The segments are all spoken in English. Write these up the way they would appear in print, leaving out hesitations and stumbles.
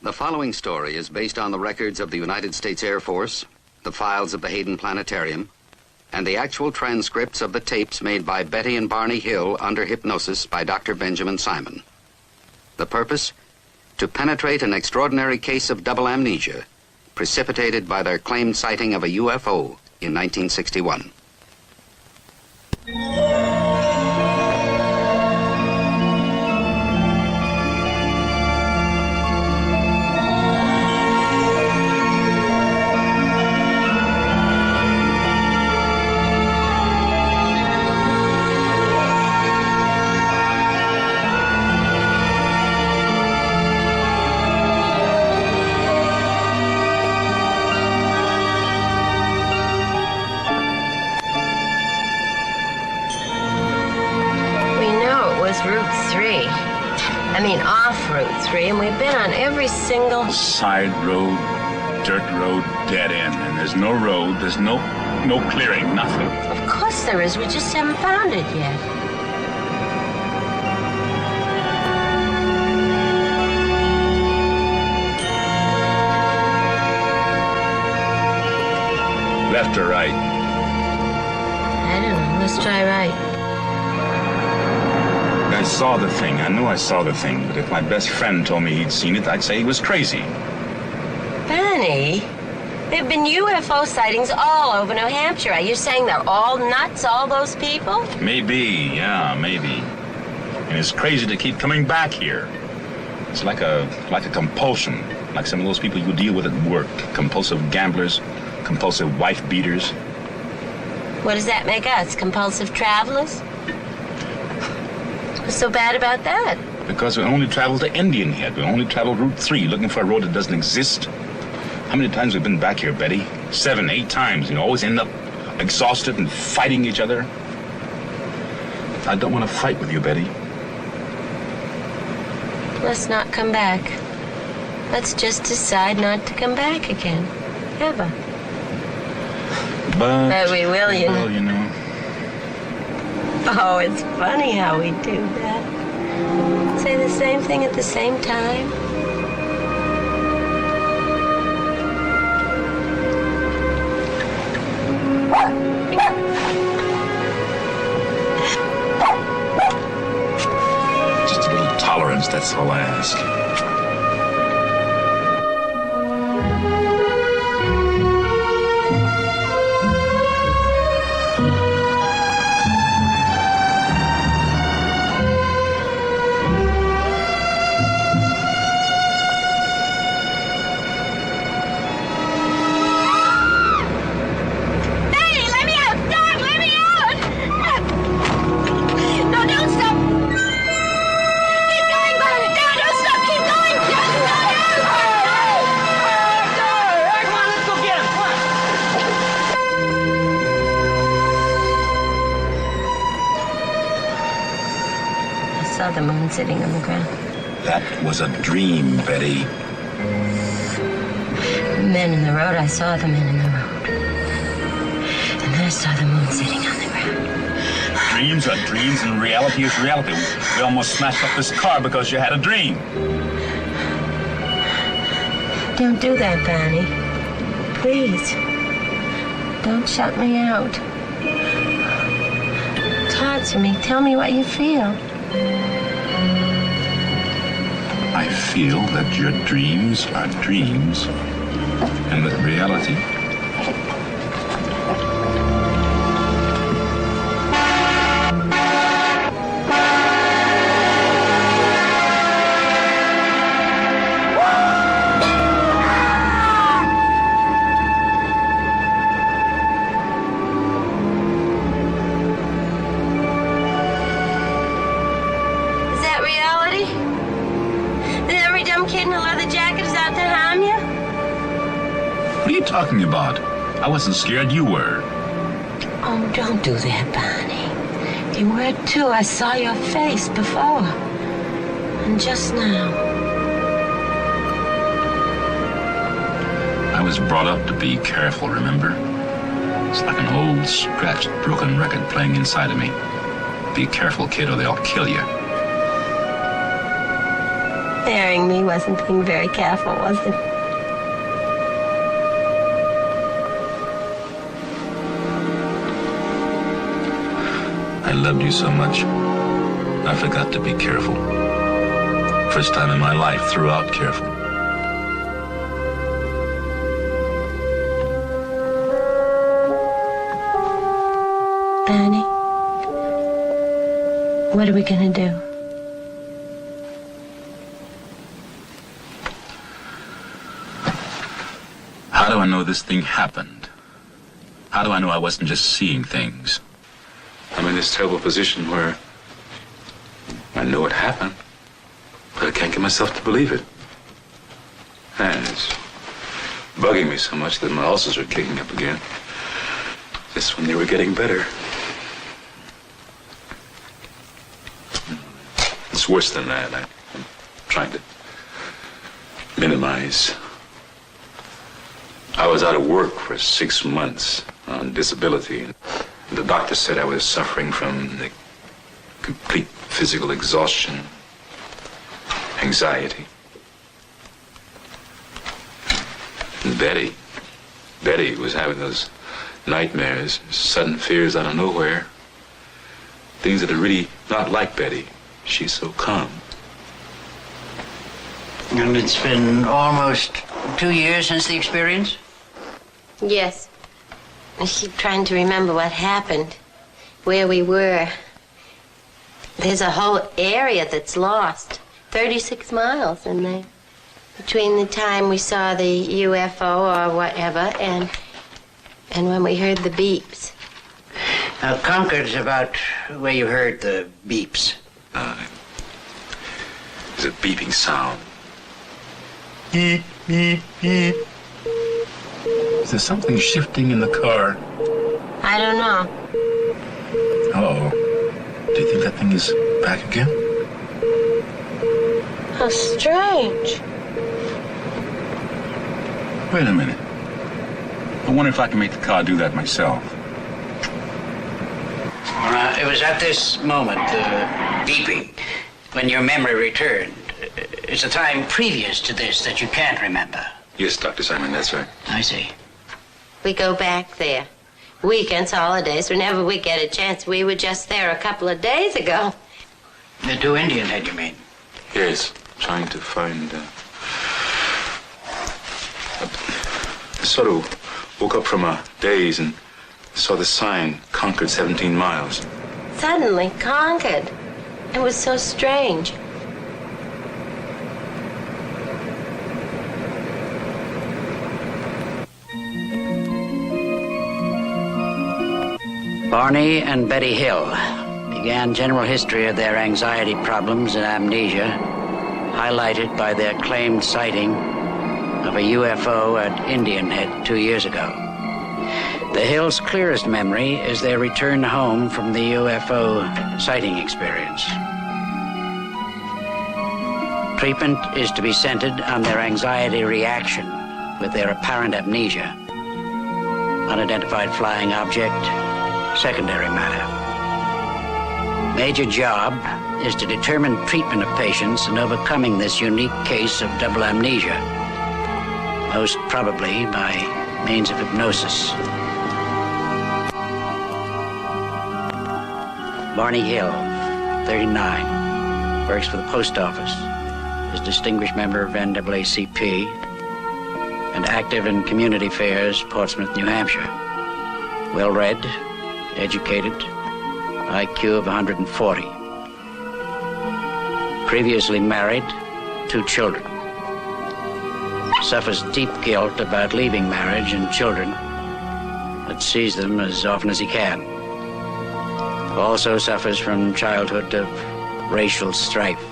The following story is based on the records of the United States Air Force, the files of the Hayden Planetarium, and the actual transcripts of the tapes made by Betty and Barney Hill under hypnosis by Dr. Benjamin Simon. The purpose? To penetrate an extraordinary case of double amnesia precipitated by their claimed sighting of a UFO in 1961. Off Route 3, and we've been on every single... Side road, dirt road, dead end. And there's no road, there's no clearing, nothing. Of course there is. We just haven't found it yet. Left or right? I don't know. Let's try right. I saw the thing. I knew I saw the thing. But if my best friend told me he'd seen it, I'd say he was crazy. Benny, there have been UFO sightings all over New Hampshire. Are you saying they're all nuts, all those people? Maybe, yeah, maybe. And it's crazy to keep coming back here. It's like a compulsion. Like some of those people you deal with at work. Compulsive gamblers, compulsive wife beaters. What does that make us? Compulsive travelers? What's so bad about that? Because we only travel to Indian Head. We only travel Route 3, looking for a road that doesn't exist. How many times have we been back here, Betty? 7, 8 times. You always end up exhausted and fighting each other. I don't want to fight with you, Betty. Let's not come back. Let's just decide not to come back again. Ever. But we will, you know. Well, you know. Oh, it's funny how we do that. Say the same thing at the same time. Just a little tolerance, that's all I ask. The moon sitting on the ground. That was a dream, Betty. The men in the road, I saw the men in the road. And then I saw the moon sitting on the ground. Dreams are dreams and reality is reality. We almost smashed up this car because you had a dream. Don't do that, Barney. Please. Don't shut me out. Talk to me. Tell me what you feel. I feel that your dreams are dreams and that reality talking about? I wasn't scared, you were. Oh, don't do that, Barney. You were too. I saw your face before. And just now. I was brought up to be careful, remember? It's like an old, scratched, broken record playing inside of me. Be careful, kid, or they'll kill you. Marrying me wasn't being very careful, was it? I loved you so much, I forgot to be careful. First time in my life, throughout careful. Barney, what are we gonna do? How do I know this thing happened? How do I know I wasn't just seeing things? I'm in this terrible position where I know it happened, but I can't get myself to believe it. And it's bugging me so much that my ulcers are kicking up again. Just when they were getting better. It's worse than that. I'm trying to minimize. I was out of work for 6 months on disability. The doctor said I was suffering from the complete physical exhaustion, anxiety. And Betty was having those nightmares, sudden fears out of nowhere. Things that are really not like Betty. She's so calm. And it's been almost 2 years since the experience? Yes. I keep trying to remember what happened, where we were. There's a whole area that's lost. 36 miles in there. Between the time we saw the UFO or whatever and when we heard the beeps. Now, Concord's about where you heard the beeps. There's a beeping sound. Beep, beep, beep. Is there something shifting in the car? I don't know. Uh-oh. Do you think that thing is back again? How strange. Wait a minute. I wonder if I can make the car do that myself. It was at this moment, beeping, when your memory returned. It's a time previous to this that you can't remember. Yes, Dr. Simon, that's right. I see. We go back there. Weekends, holidays, whenever we get a chance. We were just there a couple of days ago. The 2 Indian head, you mean? Yes, trying to find... I sort of woke up from a daze and saw the sign, Concord 17 miles. Suddenly, Concord. It was so strange. Barney and Betty Hill began general history of their anxiety problems and amnesia, highlighted by their claimed sighting of a UFO at Indian Head 2 years ago. The Hills' clearest memory is their return home from the UFO sighting experience. Treatment is to be centered on their anxiety reaction with their apparent amnesia. Unidentified flying object, secondary matter. Major job is to determine treatment of patients in overcoming this unique case of double amnesia, most probably by means of hypnosis. Barney Hill, 39, works for the post office, is distinguished member of NAACP, and active in community affairs, Portsmouth, New Hampshire. Well-read, educated, IQ of 140. Previously married, 2 children. Suffers deep guilt about leaving marriage and children, but sees them as often as he can. Also suffers from childhood of racial strife.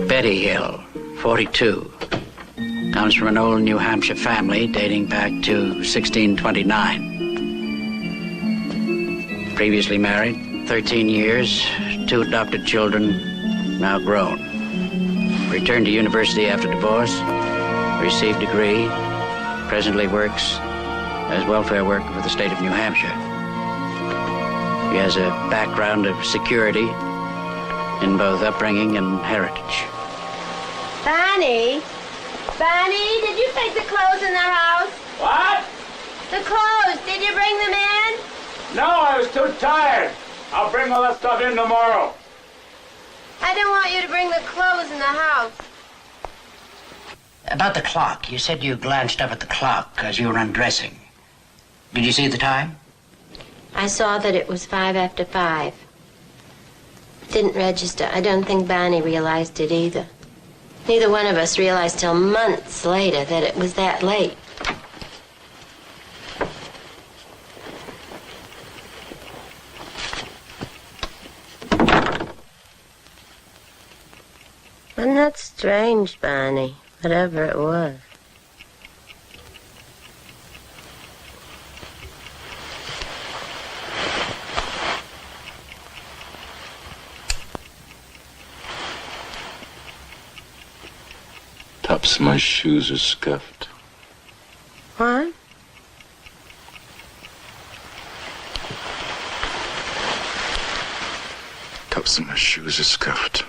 Betty Hill, 42, Comes from an old New Hampshire family dating back to 1629. Previously married, 13 years, 2 adopted children, now grown. Returned to university after divorce, received degree, presently works as welfare worker for the state of New Hampshire. He has a background of security in both upbringing and heritage. Barney? Barney, did you take the clothes in the house? What? The clothes, did you bring them in? No, I was too tired. I'll bring all that stuff in tomorrow. I don't want you to bring the clothes in the house. About the clock, you said you glanced up at the clock as you were undressing. Did you see the time? I saw that it was 5 after 5. Didn't register. I don't think Barney realized it either. Neither one of us realized till months later that it was that late. Wasn't that strange, Barney? Whatever it was. Tops of my shoes are scuffed. What? Tops of my shoes are scuffed.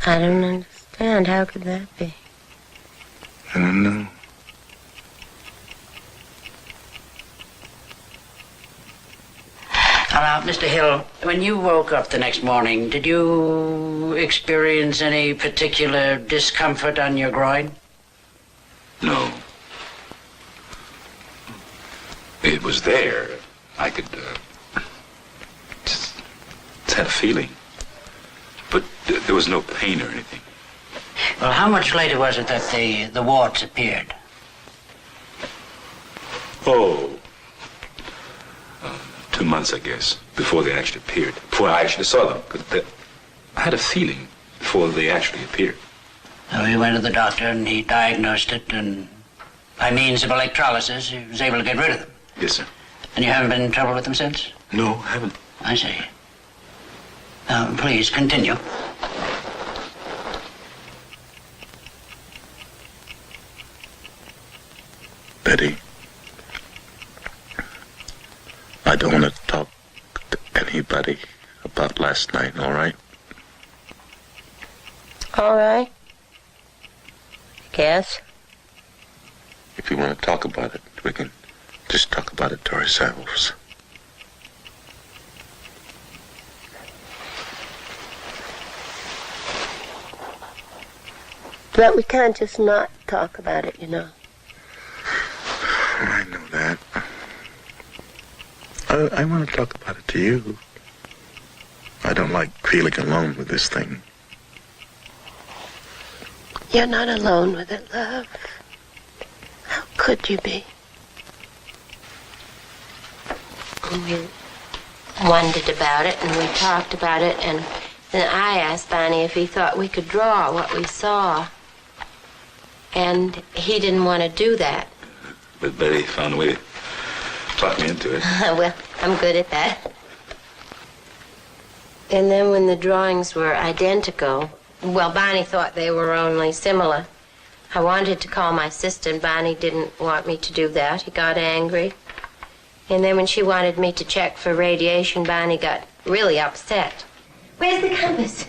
I don't understand. How could that be? I don't know. Now, Mr. Hill, when you woke up the next morning, did you experience any particular discomfort on your groin? No. It was there. I could, just had a feeling. But there was no pain or anything. Well, how much later was it that the warts appeared? Oh. 2 months, I guess, before they actually appeared. Before I actually saw them. Because I had a feeling before they actually appeared. So you went to the doctor and he diagnosed it, and by means of electrolysis, he was able to get rid of them. Yes, sir. And you haven't been in trouble with them since? No, I haven't. I see. Now, please, continue. Betty, I don't want to talk to anybody about last night, all right? All right. Guess. If you want to talk about it, we can just talk about it to ourselves. But we can't just not talk about it, you know. I know that. I want to talk about it to you. I don't like feeling alone with this thing. You're not alone with it, love. How could you be? We wondered about it, and we talked about it, and then I asked Barney if he thought we could draw what we saw. And he didn't want to do that. But Betty found a way to talk me into it. Well, I'm good at that. And then when the drawings were identical, well, Barney thought they were only similar. I wanted to call my sister, and Barney didn't want me to do that. He got angry. And then when she wanted me to check for radiation, Barney got really upset. Where's the compass?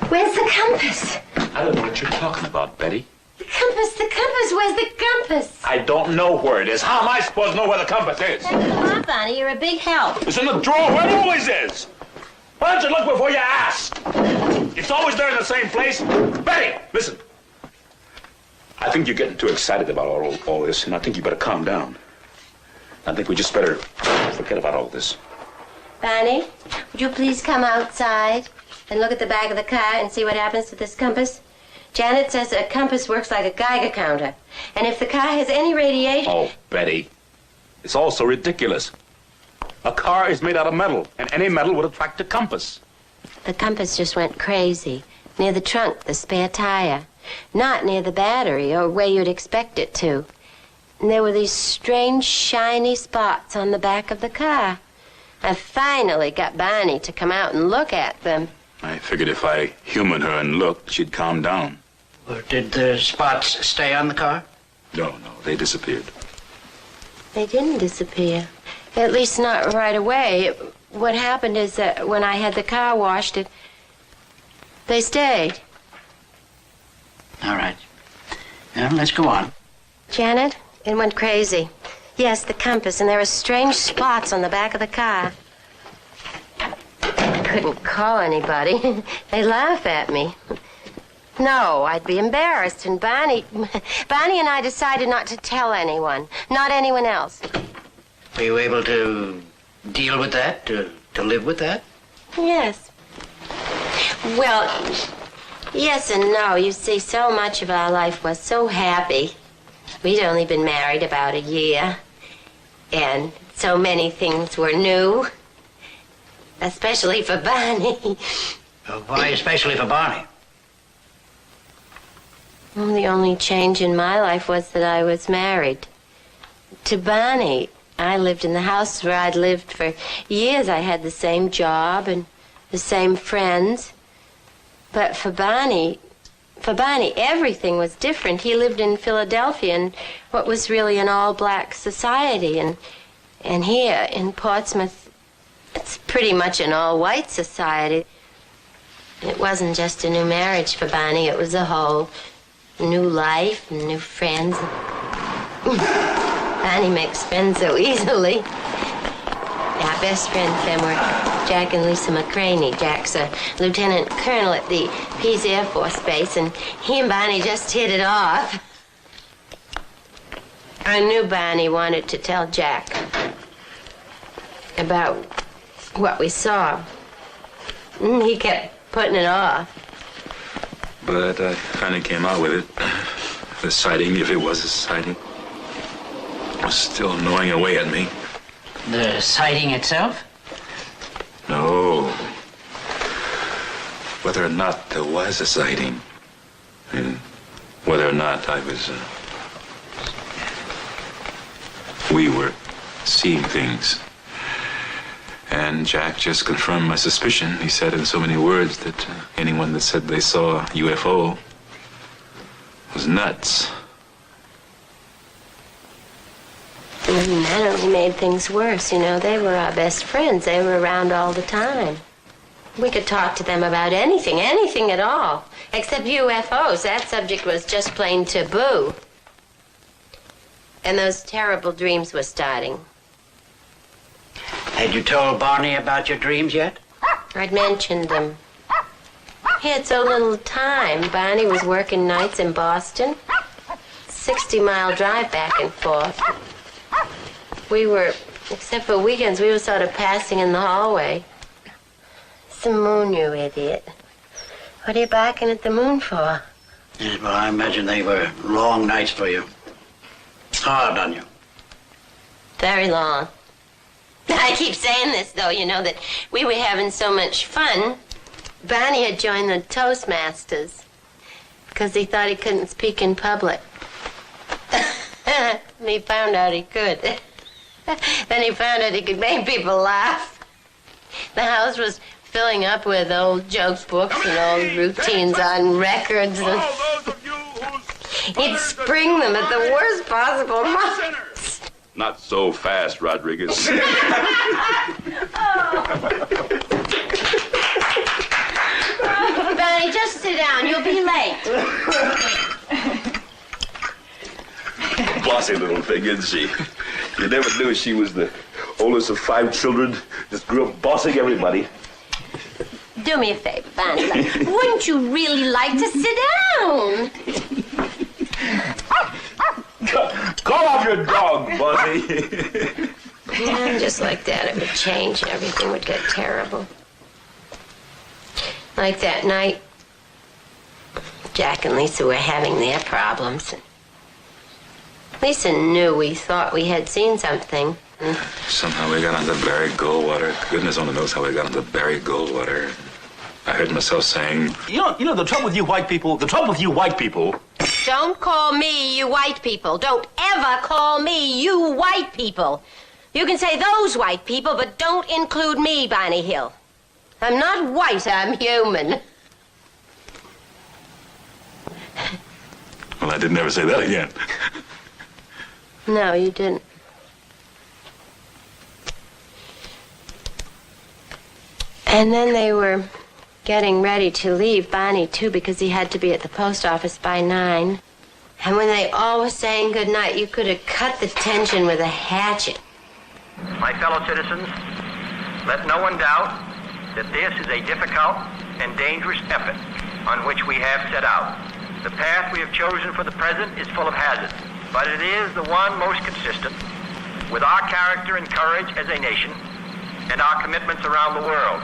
Where's the compass? I don't know what you're talking about, Betty. The compass, where's the compass? I don't know where it is. How am I supposed to know where the compass is? Come on, Barney, you're a big help. It's in the drawer where it always is. Why don't you look before you ask? It's always there in the same place. Betty, listen. I think you're getting too excited about all this, and I think you better calm down. I think we just better forget about all this. Barney, would you please come outside and look at the back of the car and see what happens to this compass? Janet says a compass works like a Geiger counter. And if the car has any radiation... Oh, Betty, it's all so ridiculous. A car is made out of metal, and any metal would attract a compass. The compass just went crazy. Near the trunk, the spare tire. not near the battery or where you'd expect it to. And there were these strange, shiny spots on the back of the car. I finally got Barney to come out and look at them. I figured if I humored her and looked, she'd calm down. Well, did the spots stay on the car? No, they disappeared. They didn't disappear. At least not right away. What happened is that when I had the car washed, they stayed. All right. Now, let's go on. Janet, it went crazy. Yes, the compass, and there were strange spots on the back of the car. I couldn't call anybody. They laugh at me. No, I'd be embarrassed, and Barney and I decided not to tell anyone, not anyone else. Were you able to deal with that, to live with that? Yes. Well, yes and no. You see, so much of our life was so happy. We'd only been married about a year, and so many things were new, especially for Barney. Well, why especially for Barney? Well, the only change in my life was that I was married. To Barney, I lived in the house where I'd lived for years. I had the same job and the same friends. But for Barney, everything was different. He lived in Philadelphia in what was really an all-black society. And here in Portsmouth, it's pretty much an all-white society. It wasn't just a new marriage for Barney. It was a whole new life and new friends. Barney makes friends so easily. Our best friends then were Jack and Lisa McCraney. Jack's a lieutenant colonel at the Pease Air Force Base, and he and Barney just hit it off. I knew Barney wanted to tell Jack about what we saw. He kept putting it off. But I finally came out with it. The sighting, if it was a sighting, was still gnawing away at me. The sighting itself? No. Whether or not there was a sighting, and whether or not I was, we were seeing things. And Jack just confirmed my suspicion. He said in so many words that anyone that said they saw a UFO was nuts. And that only made things worse, you know. They were our best friends. They were around all the time. We could talk to them about anything at all, except UFOs. That subject was just plain taboo. And those terrible dreams were starting. Had you told Barney about your dreams yet? I'd mentioned them. He had so little time. Barney was working nights in Boston. 60-mile drive back and forth. We were, except for weekends, we were sort of passing in the hallway. It's the moon, you idiot. What are you barking at the moon for? Yes, well, I imagine they were long nights for you. Hard on you. Very long. I keep saying this, though, you know, that we were having so much fun. Barney had joined the Toastmasters because he thought he couldn't speak in public. And he found out he could. Then he found out he could make people laugh. The house was filling up with old jokes books and old routines on records. And he'd spring them at the worst possible moments. Not so fast, Rodriguez. Barney, just sit down. You'll be late. Bossy little thing, isn't she? You never knew she was the oldest of 5 children. Just grew up bossing everybody. Do me a favor, Barney. Wouldn't you really like to sit down? Call off your dog, Bossy. Yeah, just like that, it would change and everything would get terrible. Like that night, Jack and Lisa were having their problems. Lisa knew we thought we had seen something. Somehow we got onto Barry Goldwater. Goodness only knows how we got onto Barry Goldwater. I heard myself saying, you know, the trouble with you white people, Don't call me you white people. Don't ever call me you white people. You can say those white people, but don't include me, Barney Hill. I'm not white, I'm human. Well, I didn't ever say that again. No, you didn't. And then they were getting ready to leave, Barney, too, because he had to be at the post office by 9. And when they all were saying goodnight, you could have cut the tension with a hatchet. My fellow citizens, let no one doubt that this is a difficult and dangerous effort on which we have set out. The path we have chosen for the present is full of hazards, but it is the one most consistent with our character and courage as a nation and our commitments around the world.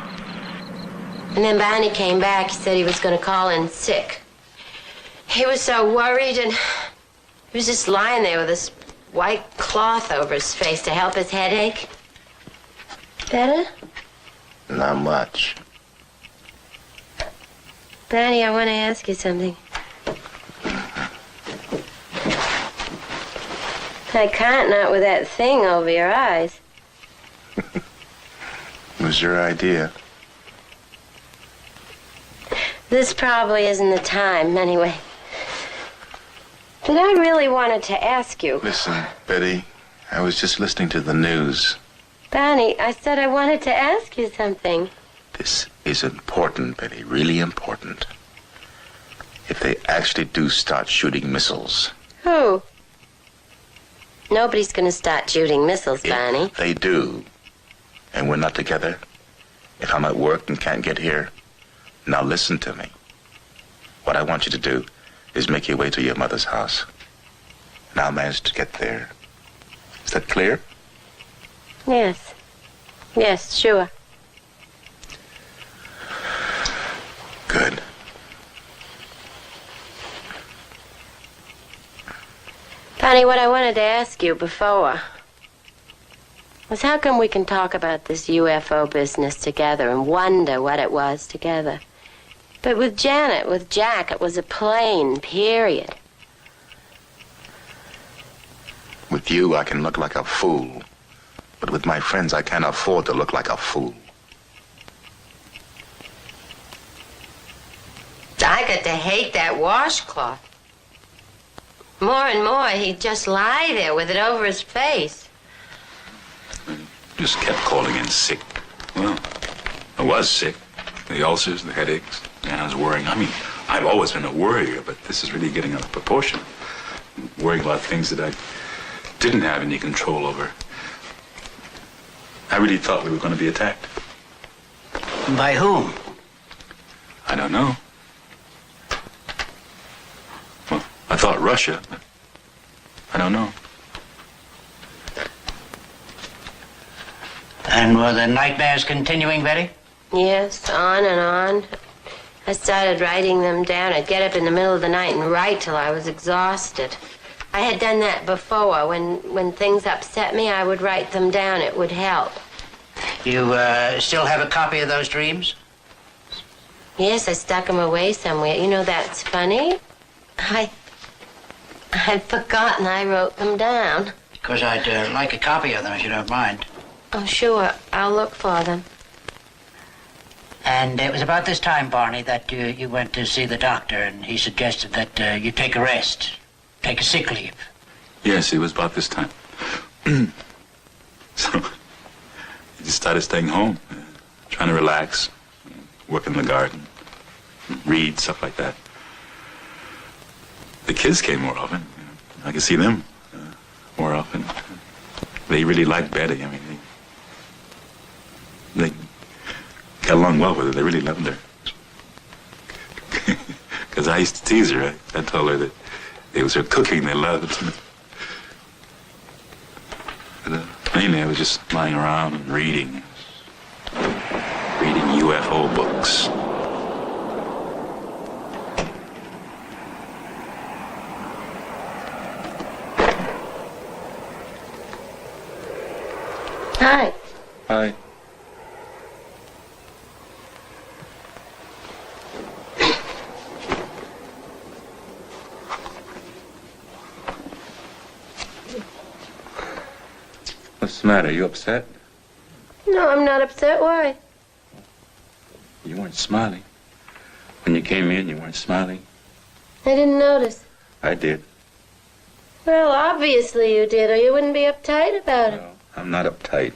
And then Barney came back. He said he was going to call in sick. He was so worried, and he was just lying there with this white cloth over his face to help his headache. Better? Not much. Barney, I want to ask you something. I can't not with that thing over your eyes. It was your idea. This probably isn't the time, anyway. But I really wanted to ask you. Listen, Betty, I was just listening to the news. Barney, I said I wanted to ask you something. This is important, Betty, really important. If they actually do start shooting missiles. Who? Nobody's gonna start shooting missiles, Barney. If they do, and we're not together, if I'm at work and can't get here, now listen to me. What I want you to do is make your way to your mother's house. And I'll manage to get there. Is that clear? Yes. Yes, sure. Good. Barney, what I wanted to ask you before was how come we can talk about this UFO business together and wonder what it was together? But with Janet, with Jack, it was a plane, period. With you, I can look like a fool. But with my friends, I can't afford to look like a fool. I got to hate that washcloth. More and more, he'd just lie there with it over his face. Just kept calling in sick. Well, I was sick. The ulcers, the headaches, and I was worrying. I mean, I've always been a worrier, but this is really getting out of proportion. Worrying about things that I didn't have any control over. I really thought we were going to be attacked. By whom? I don't know. Well, I thought Russia, but I don't know. And were the nightmares continuing, Betty? Yes, on and on. I started writing them down. I'd get up in the middle of the night and write till I was exhausted. I had done that before. When things upset me, I would write them down. It would help. You still have a copy of those dreams? Yes, I stuck them away somewhere. You know, that's funny. I'd forgotten I wrote them down. Because I'd like a copy of them, if you don't mind. Oh, sure. I'll look for them. And it was about this time, Barney, that you went to see the doctor, and he suggested that you take a rest, take a sick leave. Yes, it was about this time. So, I just started staying home, trying to relax, work in the garden, read, stuff like that. The kids came more often. I could see them more often. They really liked Betty. I mean, they got along well with her. They really loved her. Because I used to tease her. I told her that it was her cooking they loved. But, mainly I was just lying around and reading UFO books. Hi. Hi. What's the matter? Are you upset? No, I'm not upset. Why? You weren't smiling. When you came in, you weren't smiling. I didn't notice. I did. Well, obviously you did, or you wouldn't be uptight about it. No, I'm not uptight.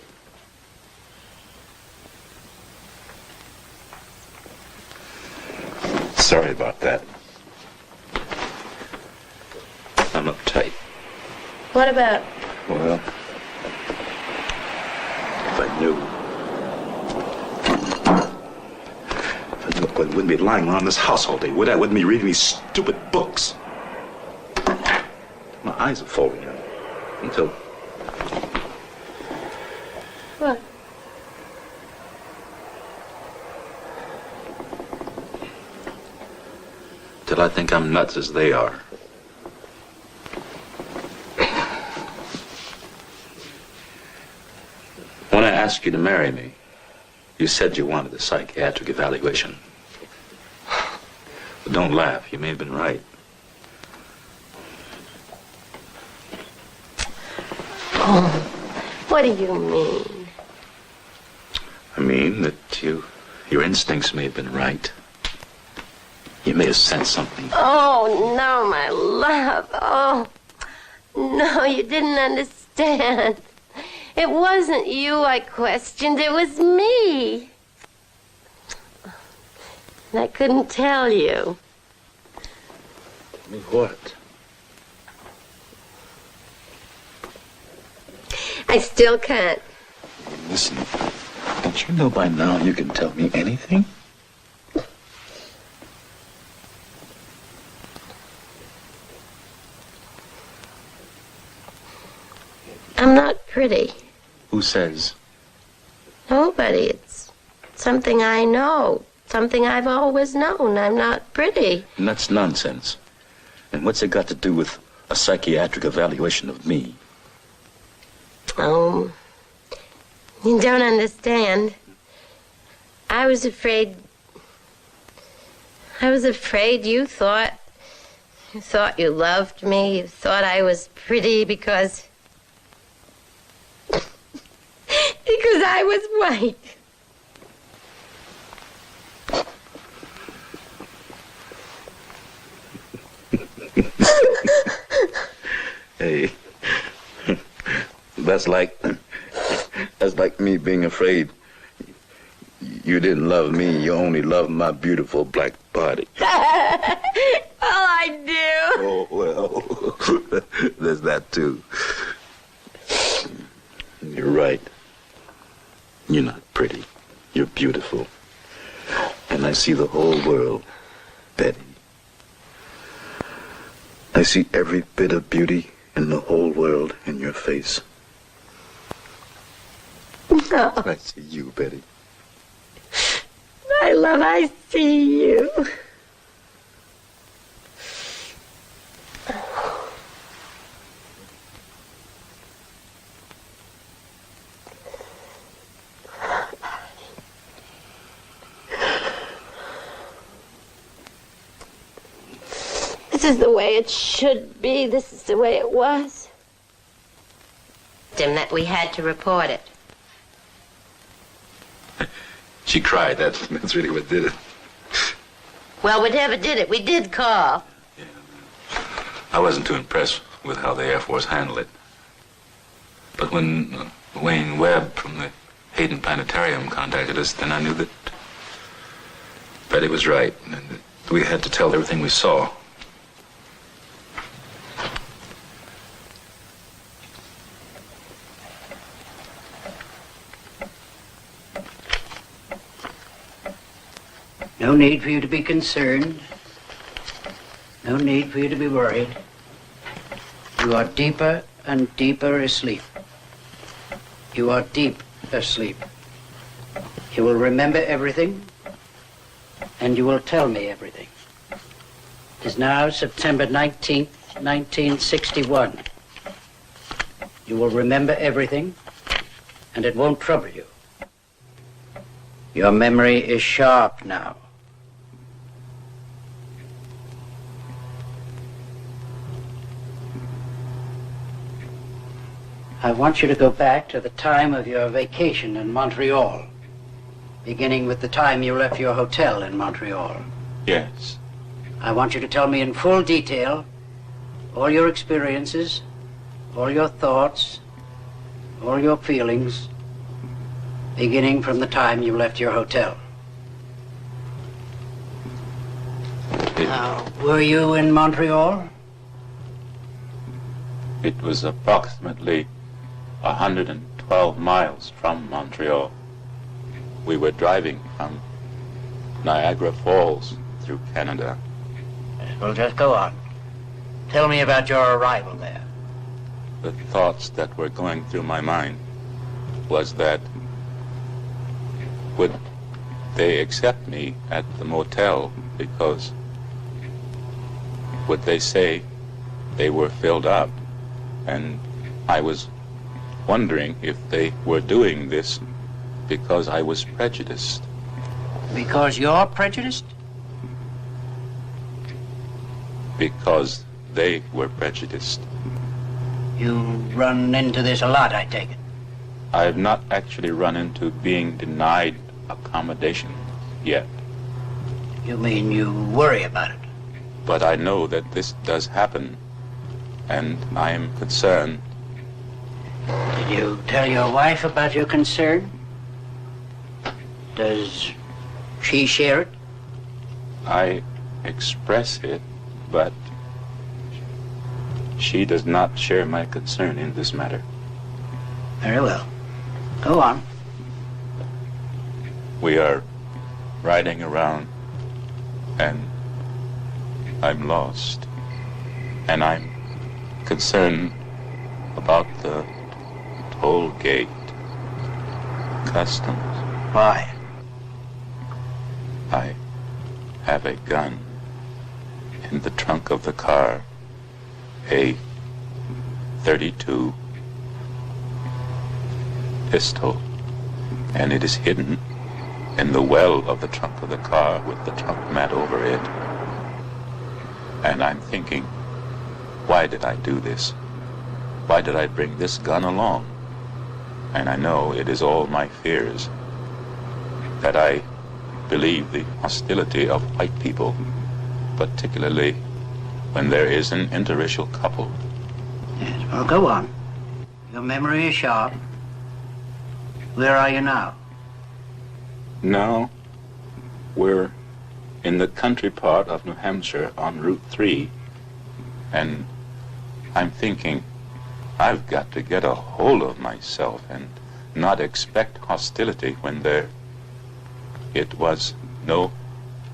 Sorry about that. I'm uptight. What about? Well, if I knew I wouldn't be lying around this house all day, would I? I wouldn't be reading these stupid books. My eyes are falling out until... What? Till I think I'm nuts as they are. When I asked you to marry me, you said you wanted a psychiatric evaluation. But don't laugh, you may have been right. Oh, what do you mean? I mean that your instincts may have been right. You may have sensed something. Oh, no, my love. Oh, no, you didn't understand. It wasn't you I questioned, it was me. And I couldn't tell you. Me what? I still can't. Listen, don't you know by now you can tell me anything? I'm not pretty. Who says? Nobody. It's something I know. Something I've always known. I'm not pretty. And that's nonsense. And what's it got to do with a psychiatric evaluation of me? Oh, you don't understand. I was afraid you thought you loved me. You thought I was pretty because I was white. Hey, that's like me being afraid you didn't love me. You only loved my beautiful black body. All I do. Oh, well, there's that too. You're right. You're not pretty. You're beautiful. And I see the whole world, Betty. I see every bit of beauty in the whole world in your face. No. I see you, Betty. My love, I see you. This is the way it should be. This is the way it was. That we had to report it. She cried. That's really what did it. Well, whatever did it, we did call. Yeah. I wasn't too impressed with how the Air Force handled it. But when Wayne Webb from the Hayden Planetarium contacted us, then I knew that Betty was right, and that we had to tell everything we saw. No need for you to be concerned. No need for you to be worried. You are deeper and deeper asleep. You are deep asleep. You will remember everything, and you will tell me everything. It is now September 19th, 1961. You will remember everything, and it won't trouble you. Your memory is sharp now. I want you to go back to the time of your vacation in Montreal, beginning with the time you left your hotel in Montreal. Yes. I want you to tell me in full detail all your experiences, all your thoughts, all your feelings, beginning from the time you left your hotel. Now, were you in Montreal? It was approximately 112 miles from Montreal. We were driving from Niagara Falls through Canada. Well, just go on. Tell me about your arrival there. The thoughts that were going through my mind was that would they accept me at the motel, because would they say they were filled up? And I was wondering if they were doing this because I was prejudiced. Because you're prejudiced? Because they were prejudiced. You run into this a lot, I take it. I have not actually run into being denied accommodation yet. You mean you worry about it? But I know that this does happen, and I am concerned. Did you tell your wife about your concern? Does she share it? I express it, but she does not share my concern in this matter. Very well. Go on. We are riding around, and I'm lost. And I'm concerned about the toll gate, customs. Why? I have a gun in the trunk of the car, a .32 pistol, and it is hidden in the well of the trunk of the car with the trunk mat over it. And I'm thinking, why did I do this? Why did I bring this gun along? And I know it is all my fears, that I believe the hostility of white people, particularly when there is an interracial couple. Yes, well, go on. Your memory is sharp. Where are you now? Now, we're in the country part of New Hampshire on Route 3, and I'm thinking, I've got to get a hold of myself and not expect hostility when it was no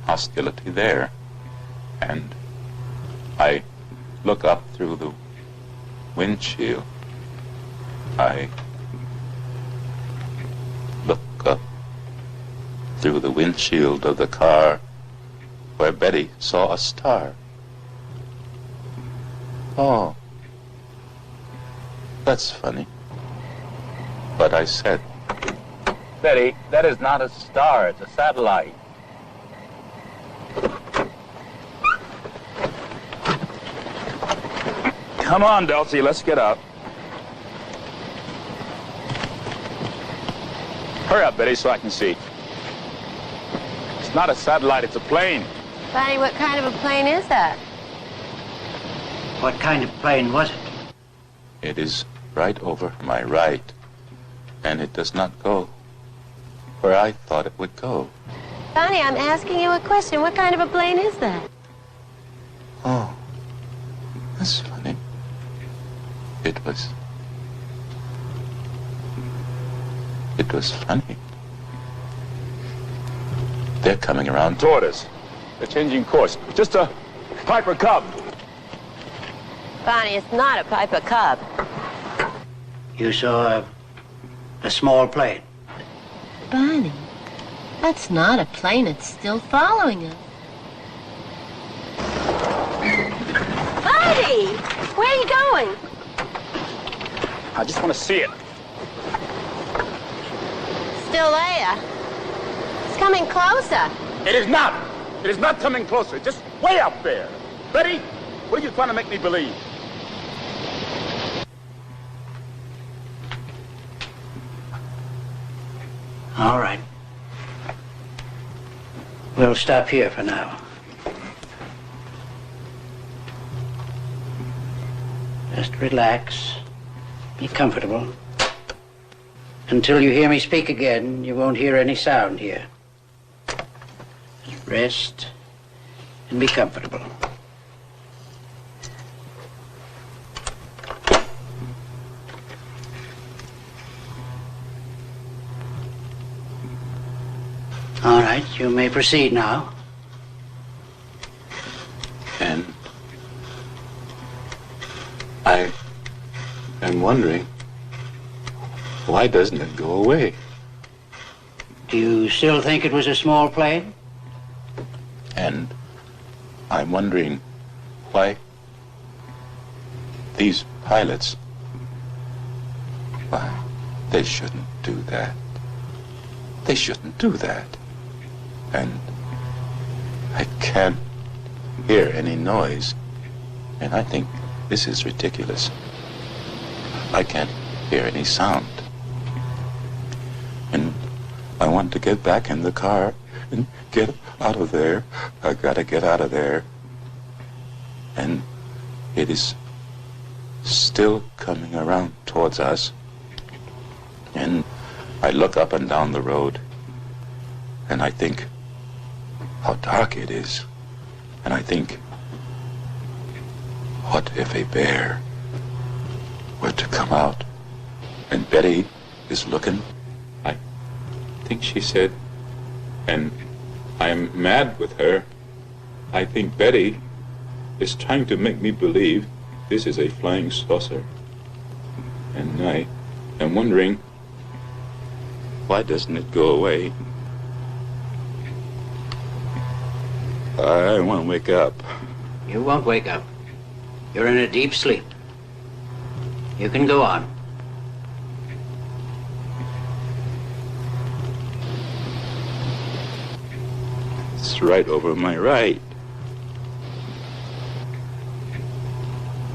hostility there. And I look up through the windshield. I look up through the windshield of the car where Betty saw a star. Oh, that's funny. But I said, Betty, that is not a star, it's a satellite. Come on, Dulcie, let's get up. Hurry up, Betty, so I can see. It's not a satellite, it's a plane. Barney, what kind of a plane is that? What kind of plane was it? It is right over my right, and it does not go where I thought it would go. Barney, I'm asking you a question. What kind of a plane is that? Oh, that's funny. It was funny. They're coming around toward us. They're changing course. Just a Piper Cub. Barney, it's not a Piper Cub. You saw a small plane. Barney, that's not a plane. It's still following us. Barney! Where are you going? I just want to see it. Still there. It's coming closer. It is not. It is not coming closer. Just way up there. Betty, what are you trying to make me believe? All right. We'll stop here for now. Just relax. Be comfortable. Until you hear me speak again, you won't hear any sound here. Just rest and be comfortable. All right, you may proceed now. And I am wondering, why doesn't it go away? Do you still think it was a small plane? And I'm wondering why these pilots, why they shouldn't do that. They shouldn't do that. And I can't hear any noise. And I think this is ridiculous. I can't hear any sound. And I want to get back in the car and get out of there. I gotta get out of there. And it is still coming around towards us. And I look up and down the road, and I think how dark it is. And I think, what if a bear were to come out? And Betty is looking. I think she said, and I am mad with her. I think Betty is trying to make me believe this is a flying saucer. And I am wondering, why doesn't it go away? I want to wake up. You won't wake up. You're in a deep sleep. You can go on. It's right over my right.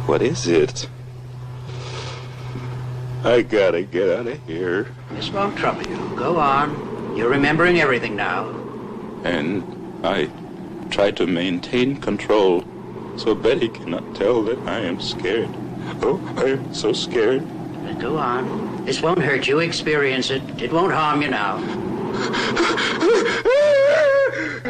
What is it? I gotta get out of here. This won't trouble you. Go on. You're remembering everything now. And I try to maintain control so Betty cannot tell that I am scared. Oh, I am so scared. But go on. This won't hurt you. Experience it. It won't harm you now.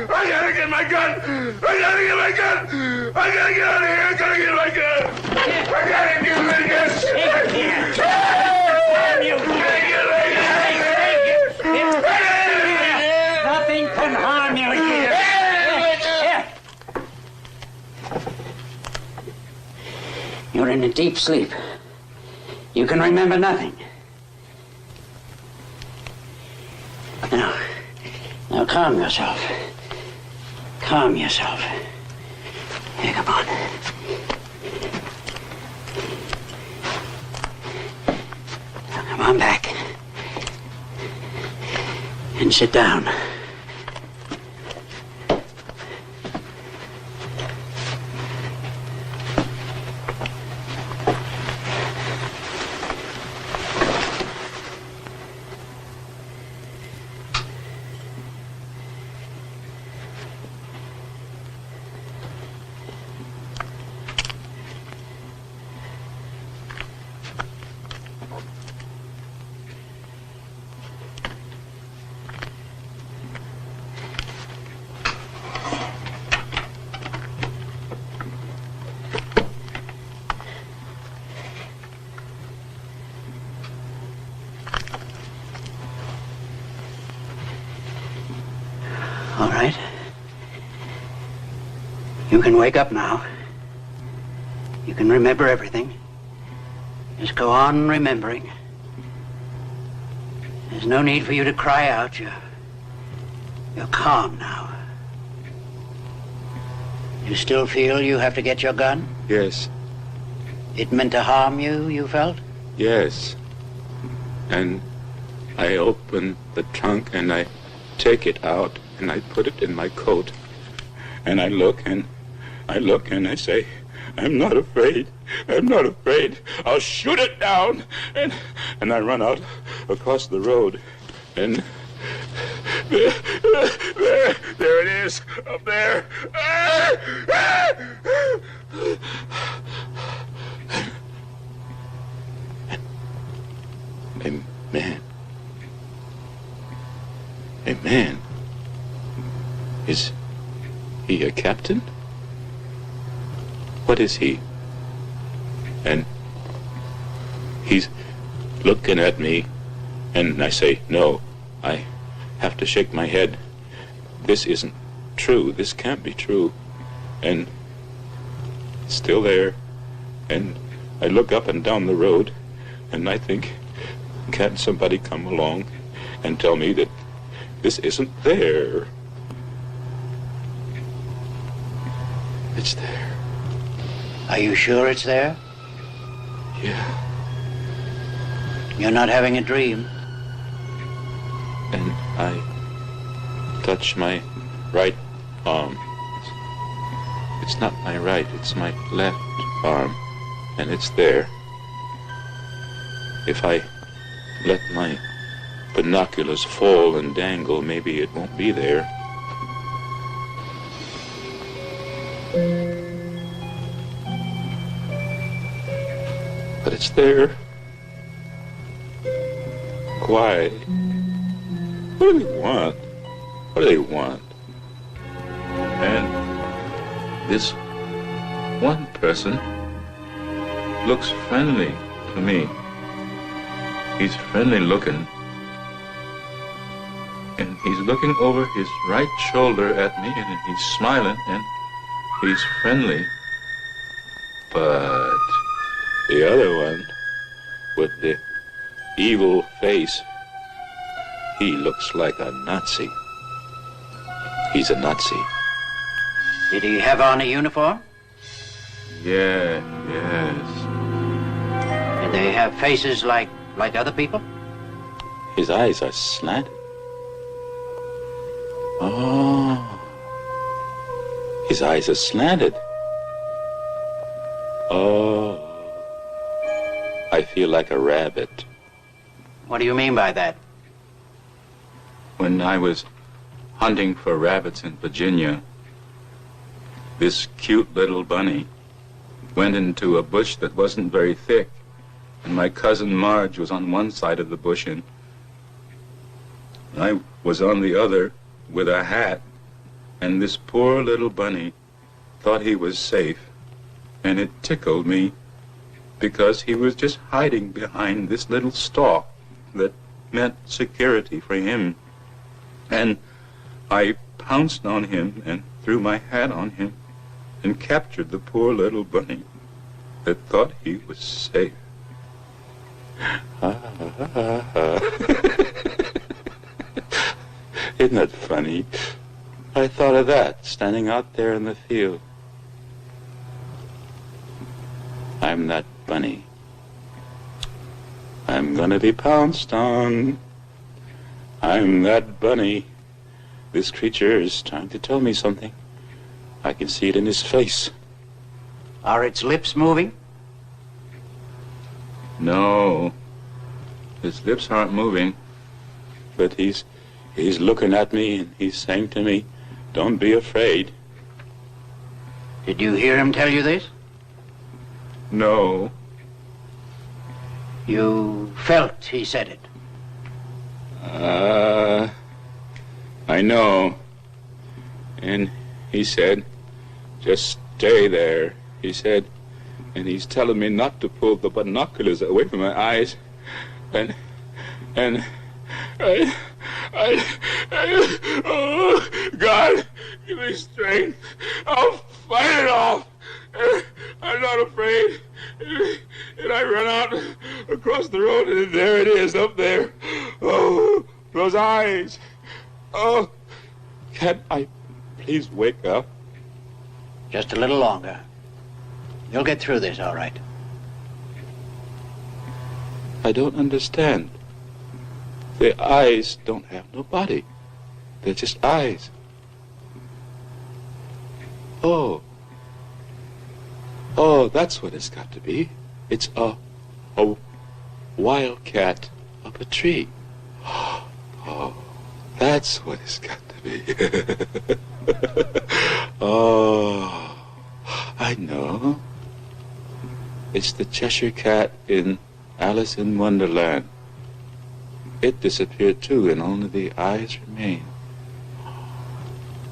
I gotta get my gun! I gotta get my gun! I gotta get out of here! I gotta get my gun! I gotta get my gun! Nothing can harm you here. You're in a deep sleep. You can remember nothing. Now calm yourself. Calm yourself. Here, come on. Now come on back. And sit down. All right. You can wake up now. You can remember everything. Just go on remembering. There's no need for you to cry out. You're calm now. You still feel you have to get your gun? Yes, It meant to harm you, you felt? yes. And I open the trunk and I take it out and I put it in my coat. And I look and I say, I'm not afraid. I'm not afraid. I'll shoot it down. And I run out across the road. And There it is, up there. A man? Is he a captain? What is he? And he's looking at me, and I say, no, I have to shake my head. This isn't true. This can't be true. And it's still there. And I look up and down the road, and I think, can't somebody come along and tell me that this isn't there? It's there. Are you sure it's there? Yeah. You're not having a dream? And I touch my right arm. It's not my right, it's my left arm. And it's there. If I let my binoculars fall and dangle, maybe it won't be there. But it's there. Why? What do they want? What do they want? And this one person looks friendly to me. He's friendly looking. And he's looking over his right shoulder at me, and he's smiling, and he's friendly. But the other one, with the evil face, he looks like a Nazi. He's a Nazi. Did he have on a uniform? Yes. Did they have faces like other people? His eyes are slanted. Oh. His eyes are slanted. Oh. I feel like a rabbit. What do you mean by that? When I was hunting for rabbits in Virginia, this cute little bunny went into a bush that wasn't very thick, and my cousin Marge was on one side of the bush, and I was on the other with a hat, and this poor little bunny thought he was safe, and it tickled me because he was just hiding behind this little stalk that meant security for him. And I pounced on him and threw my hat on him and captured the poor little bunny that thought he was safe. Isn't that funny? I thought of that standing out there in the field. I'm that bunny. I'm gonna be pounced on. I'm that bunny. This creature is trying to tell me something. I can see it in his face. Are its lips moving? No. His lips aren't moving. But he's looking at me and he's saying to me, don't be afraid. Did you hear him tell you this? No. You felt he said it? I know. And he said, just stay there, he said. And he's telling me not to pull the binoculars away from my eyes. And oh, God, give me strength. I'll fight it off. I'm not afraid. And I run out across the road, and there it is, up there. Oh, those eyes. Oh, can I please wake up? Just a little longer. You'll get through this, all right. I don't understand. The eyes don't have no body. They're just eyes. Oh, that's what it's got to be. It's a wildcat up a tree. Oh, That's what it's got to be. Oh, I know. It's the Cheshire Cat in Alice in Wonderland. It disappeared too, and only the eyes remain.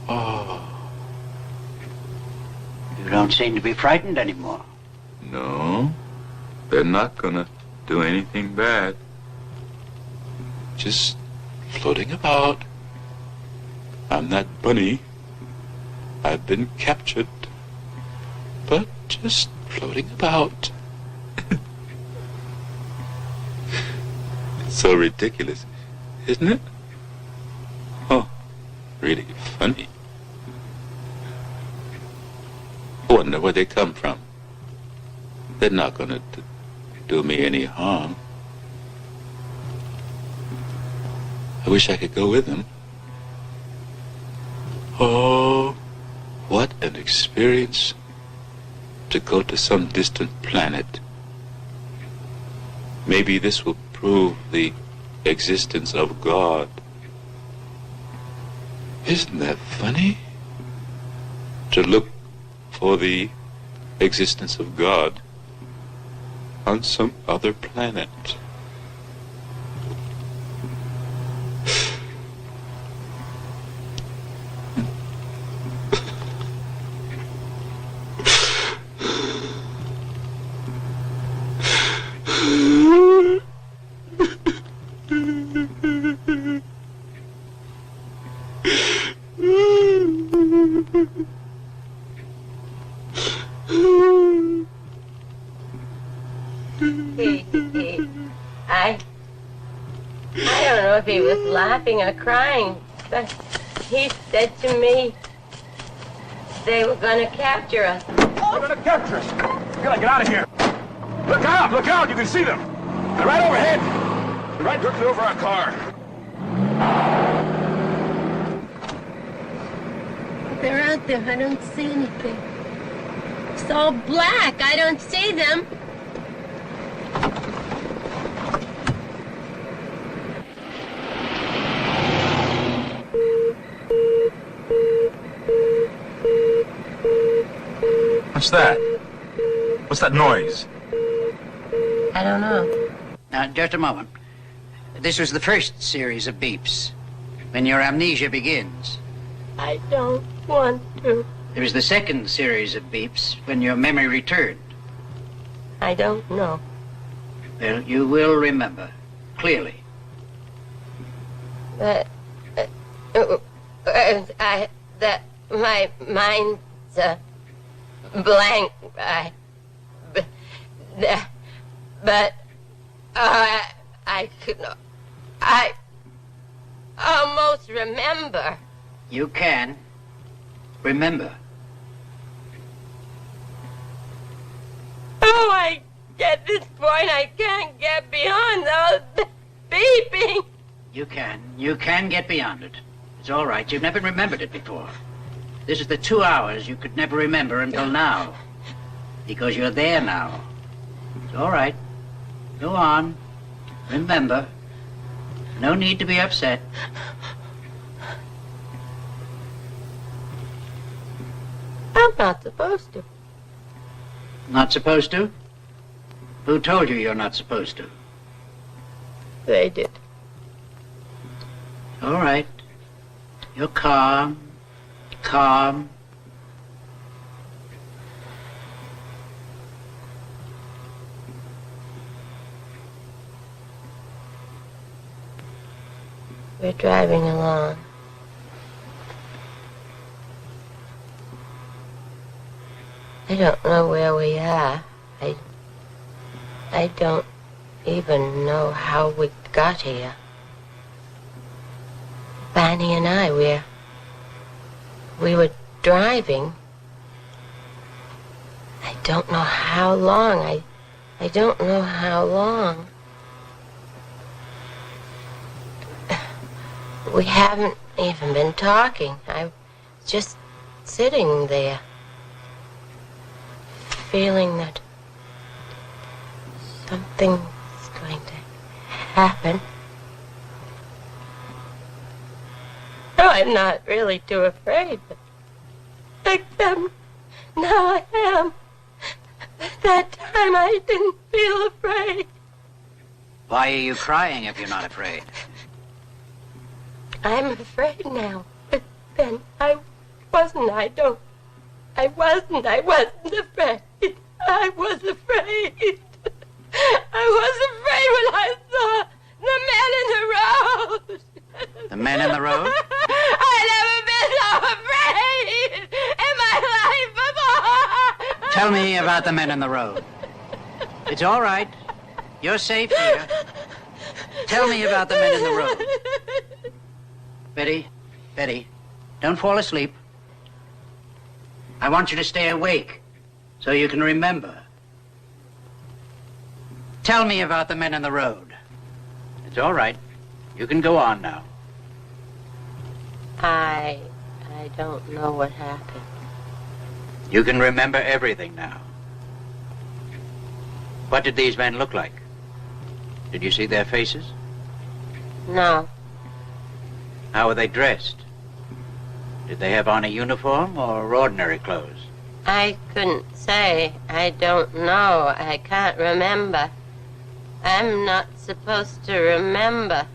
Oh. You don't seem to be frightened anymore. No, they're not gonna do anything bad. Just floating about. I'm that bunny. I've been captured, but just floating about. It's so ridiculous, isn't it? Oh, really funny. I wonder where they come from. They're not gonna do me any harm. I wish I could go with them. Oh, what an experience to go to some distant planet. Maybe this will prove the existence of God. Isn't that funny? To look for the existence of God on some other planet. I don't know if he was laughing or crying, but he said to me they were going to capture us. They're gonna capture us. We gotta get out of here. Look out, you can see them. They're right overhead. They're right directly over our car. They're out there. I don't see anything. It's all black. I don't see them. What's that? What's that noise? I don't know. Now, just a moment. This was the first series of beeps, when your amnesia begins. I don't want to. There is the second series of beeps, when your memory returned. I don't know. Well, you will remember, clearly. But, my mind's blank. I could not. I almost remember. You can remember. Oh, I get this point. I can't get beyond those beeping. You can get beyond it. It's all right. You've never remembered it before. This is the 2 hours you could never remember until now. Because you're there now. It's all right. Go on. Remember. No need to be upset. I'm not supposed to. Not supposed to? Who told you you're not supposed to? They did. All right. You're calm. Calm. We're driving along. I don't know where we are. I don't even know how we got here. Barney and I, we were driving. I don't know how long. I don't know how long. We haven't even been talking. I was just sitting there, feeling that something's going to happen. I'm not really too afraid. Except now I am. That time I didn't feel afraid. Why are you crying if you're not afraid? I'm afraid now. But then I wasn't afraid. I was afraid. I was afraid when I saw the men in the road. The men in the road? I've never been so afraid in my life before. Tell me about the men in the road. It's all right. You're safe here. Tell me about the men in the road. Betty, don't fall asleep. I want you to stay awake so you can remember. Tell me about the men in the road. It's all right. You can go on now. I don't know what happened. You can remember everything now. What did these men look like? Did you see their faces? No. How were they dressed? Did they have on a uniform or ordinary clothes? I couldn't say. I don't know. I can't remember. I'm not supposed to remember.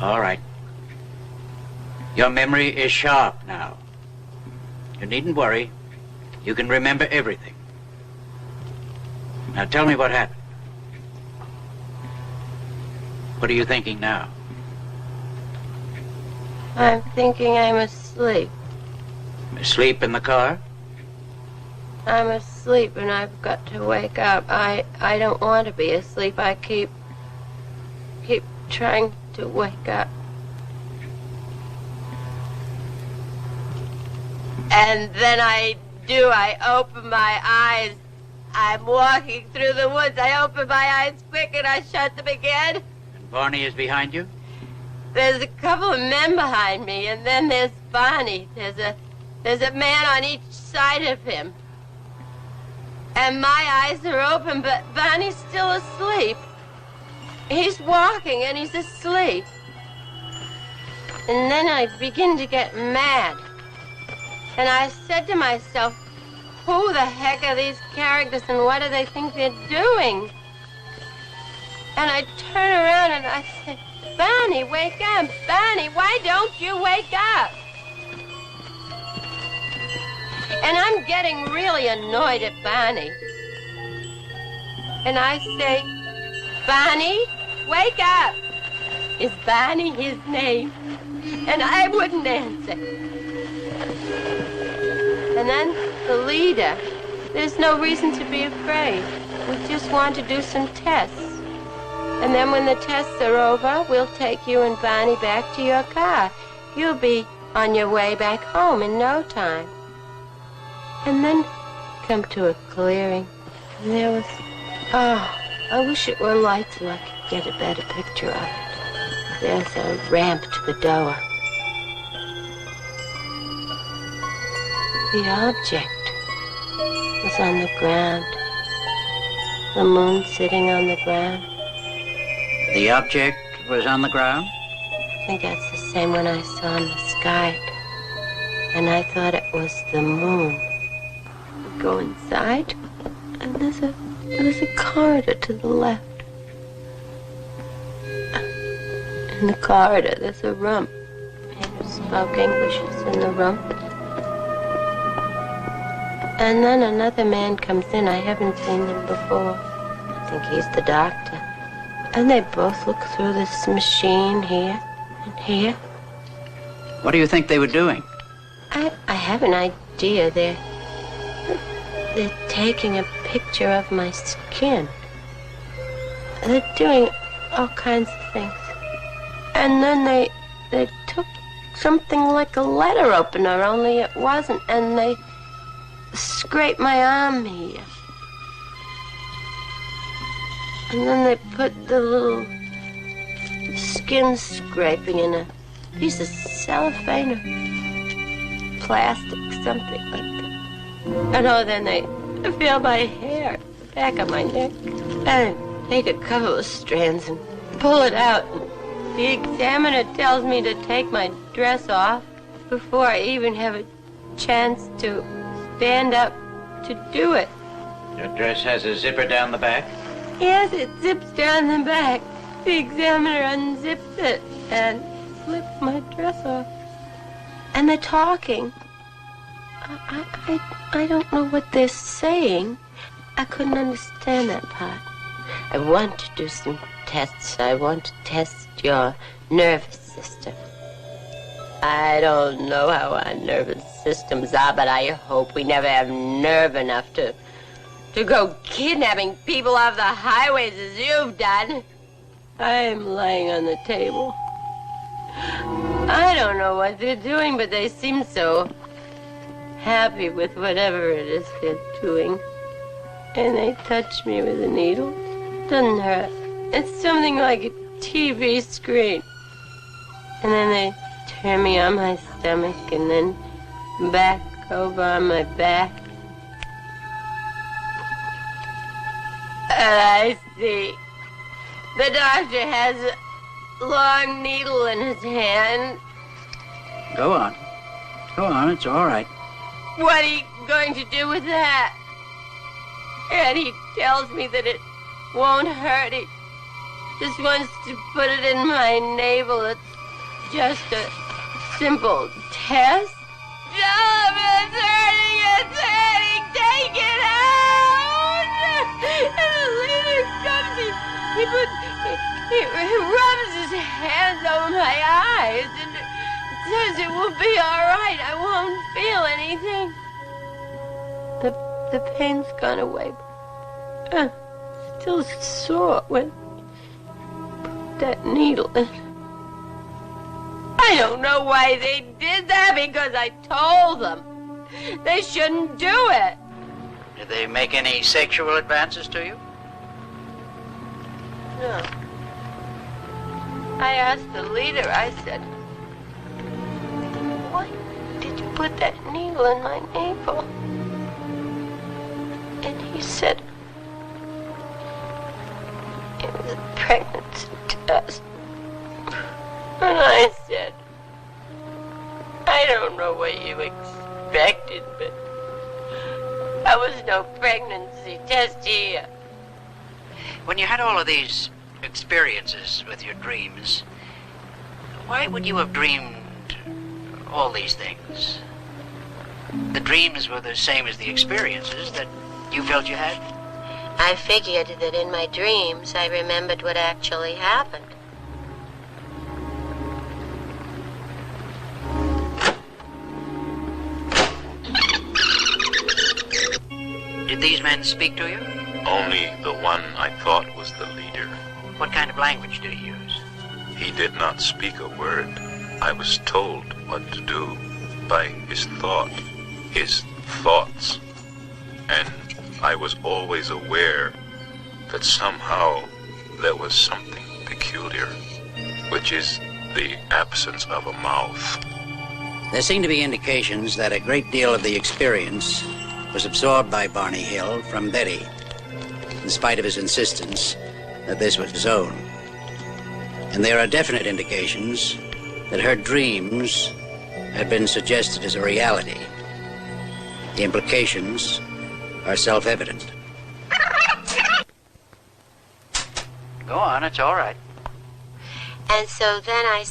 All right. Your memory is sharp now. You needn't worry. You can remember everything. Now tell me what happened. What are you thinking now? I'm thinking I'm asleep. Asleep in the car? I'm asleep and I've got to wake up. I don't want to be asleep. I keep trying to wake up. And then I open my eyes. I'm walking through the woods. I open my eyes quick and I shut them again. And Barney is behind you? There's a couple of men behind me, and then there's Barney. There's a man on each side of him. And my eyes are open, but Barney's still asleep. He's walking and he's asleep. And then I begin to get mad. And I said to myself, who the heck are these characters and what do they think they're doing? And I turn around and I say, Barney, wake up. Barney, why don't you wake up? And I'm getting really annoyed at Barney. And I say, Barney, wake up. Is Barney his name? And I wouldn't answer. And then the leader, there's no reason to be afraid. We just want to do some tests. And then when the tests are over, we'll take you and Barney back to your car. You'll be on your way back home in no time. And then come to a clearing. And there was, I wish it were light so I could get a better picture of it. There's a ramp to the door. The object was on the ground. The moon sitting on the ground. The object was on the ground? I think that's the same one I saw in the sky. And I thought it was the moon. We go inside, and there's a corridor to the left. In the corridor, there's a room. Men who spoke English is in the room. And then another man comes in. I haven't seen him before. I think he's the doctor. And they both look through this machine here and here. What do you think they were doing? I have an idea. They're taking a picture of my skin. They're doing all kinds of things. And then they took something like a letter opener, only it wasn't, and they scraped my arm here. And then they put the little skin scraping in a piece of cellophane or plastic, something like that. And then they feel my hair at the back of my neck and take a couple of strands and pull it out and The examiner tells me to take my dress off before I even have a chance to stand up to do it. Your dress has a zipper down the back? Yes, it zips down the back. The examiner unzips it and flips my dress off. And they're talking. I don't know what they're saying. I couldn't understand that part. I want to do some tests. I want to test your nervous system. I don't know how our nervous systems are, but I hope we never have nerve enough to go kidnapping people off the highways as you've done. I'm lying on the table. I don't know what they're doing, but they seem so happy with whatever it is they're doing. And they touch me with a needle. Doesn't hurt. It's something like a TV screen. And then they turn me on my stomach and then back over on my back. And I see the doctor has a long needle in his hand. Go on. Go on, it's all right. What are you going to do with that? And he tells me that it won't hurt. He just wants to put it in my navel. It's just a simple test. Stop, it's hurting, take it out! And the leader comes, he rubs his hands over my eyes and says it will be all right. I won't feel anything. The pain's gone away. Still sore when put that needle in. I don't know why they did that, because I told them they shouldn't do it. Did they make any sexual advances to you? No. I asked the leader, I said, why did you put that needle in my navel? And he said, it was a pregnancy test. And I said, I don't know what you expected, but there was no pregnancy test here. When you had all of these experiences with your dreams, why would you have dreamed all these things? The dreams were the same as the experiences that you felt you had? I figured that in my dreams I remembered what actually happened. Did these men speak to you? Only the one I thought was the leader. What kind of language did he use? He did not speak a word. I was told what to do by his thoughts. And I was always aware that somehow there was something peculiar, which is the absence of a mouth. There seem to be indications that a great deal of the experience was absorbed by Barney Hill from Betty, in spite of his insistence that this was his own. And there are definite indications that her dreams had been suggested as a reality. The implications are self-evident. Go on, it's all right. And so then I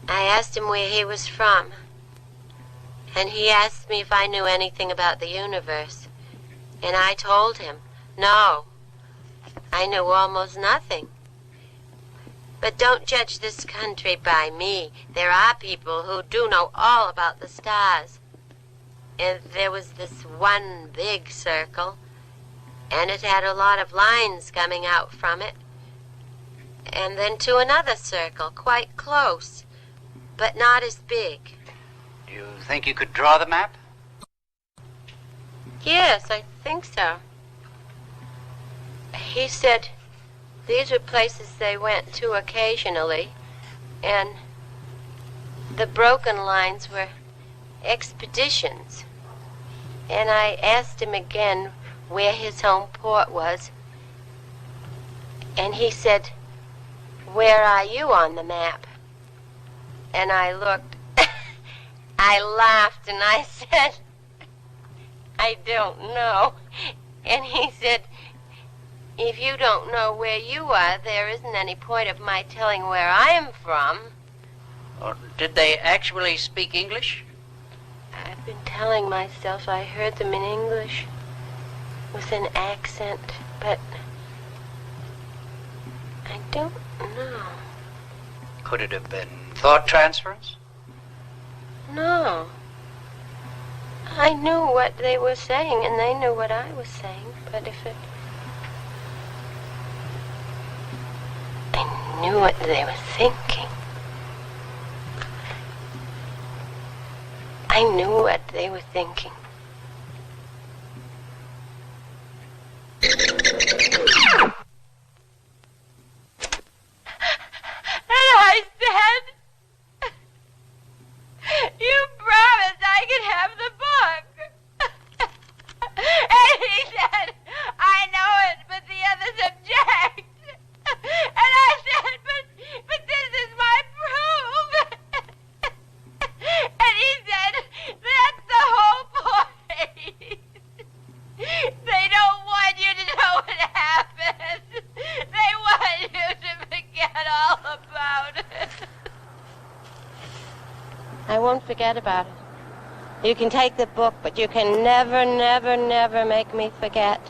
asked him where he was from. And he asked me if I knew anything about the universe. And I told him, no, I knew almost nothing. But don't judge this country by me. There are people who do know all about the stars. And there was this one big circle, and it had a lot of lines coming out from it. And then to another circle, quite close, but not as big. Do you think you could draw the map? Yes, I think so. He said these were places they went to occasionally, and the broken lines were expeditions. And I asked him again where his home port was, and he said where are you on the map? And I looked, I laughed and I said, I don't know. And he said, if you don't know where you are, there isn't any point of my telling where I am from. Or did they actually speak English? I've been telling myself I heard them in English with an accent, but I don't know. Could it have been thought transference? No. I knew what they were saying, and they knew what I was saying, but if it... I knew what they were thinking. I knew what they were thinking. And I said, you promised I could have the book. And he said, I know it, but the others object. And I said, but this is my proof. And he said, that's the whole point. They don't want you to know what happened. They want you to forget all about it. I won't forget about it. You can take the book, but you can never, never, never make me forget.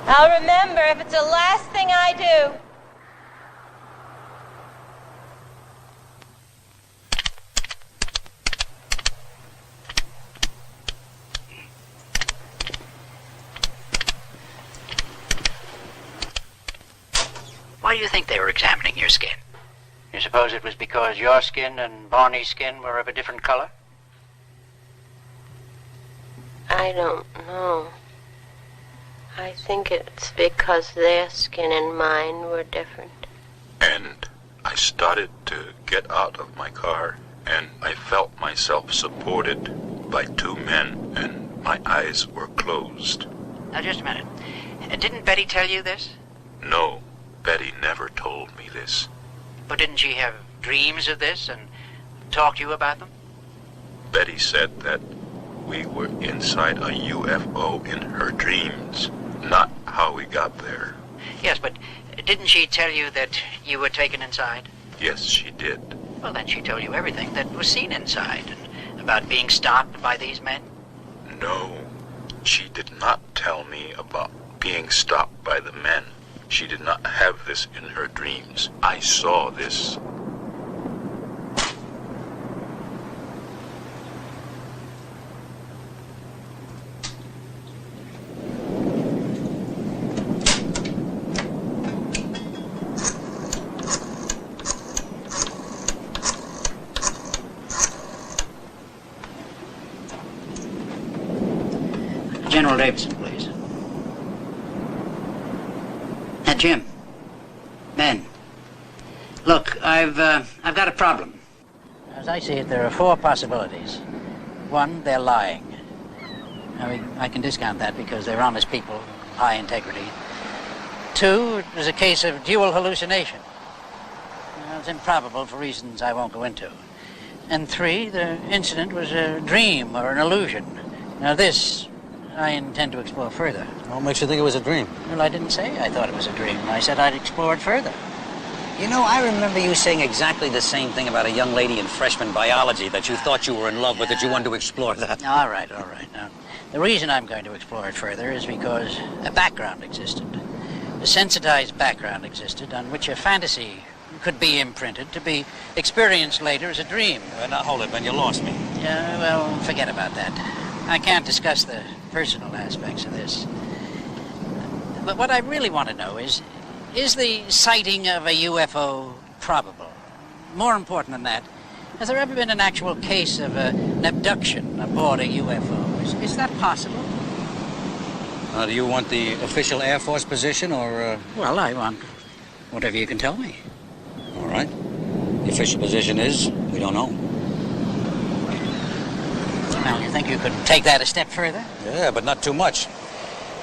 I'll remember if it's the last thing I do. Why do you think they were examining your skin? You suppose it was because your skin and Barney's skin were of a different color? I don't know. I think it's because their skin and mine were different. And I started to get out of my car, and I felt myself supported by two men, and my eyes were closed. Now, just a minute. Didn't Betty tell you this? No, Betty never told me this. But didn't she have dreams of this and talk to you about them? Betty said that we were inside a UFO in her dreams, not how we got there. Yes, but didn't she tell you that you were taken inside? Yes, she did. Well, then she told you everything that was seen inside, and about being stopped by these men? No, she did not tell me about being stopped by the men. She did not have this in her dreams. I saw this. General Davidson, please. Jim. Ben. Look, I've got a problem. As I see it, there are four possibilities. One, they're lying. I can discount that because they're honest people, high integrity. Two, it was a case of dual hallucination. It's improbable for reasons I won't go into. And three, the incident was a dream or an illusion. Now this, I intend to explore further. What makes you think it was a dream? Well, I didn't say I thought it was a dream. I said I'd explore it further. You know, I remember you saying exactly the same thing about a young lady in freshman biology that you thought you were in love with, that you wanted to explore that. All right. Now, the reason I'm going to explore it further is because a background existed. A sensitized background existed on which a fantasy could be imprinted to be experienced later as a dream. Now, hold it, Ben. You lost me. Yeah, well, forget about that. I can't discuss the personal aspects of this. But what I really want to know is the sighting of a UFO probable? More important than that, has there ever been an actual case of an abduction aboard a UFO? Is that possible? Do you want the official Air Force position, or... Well, I want whatever you can tell me. All right. The official position is, we don't know. Well, you think you could take that a step further? Yeah, but not too much.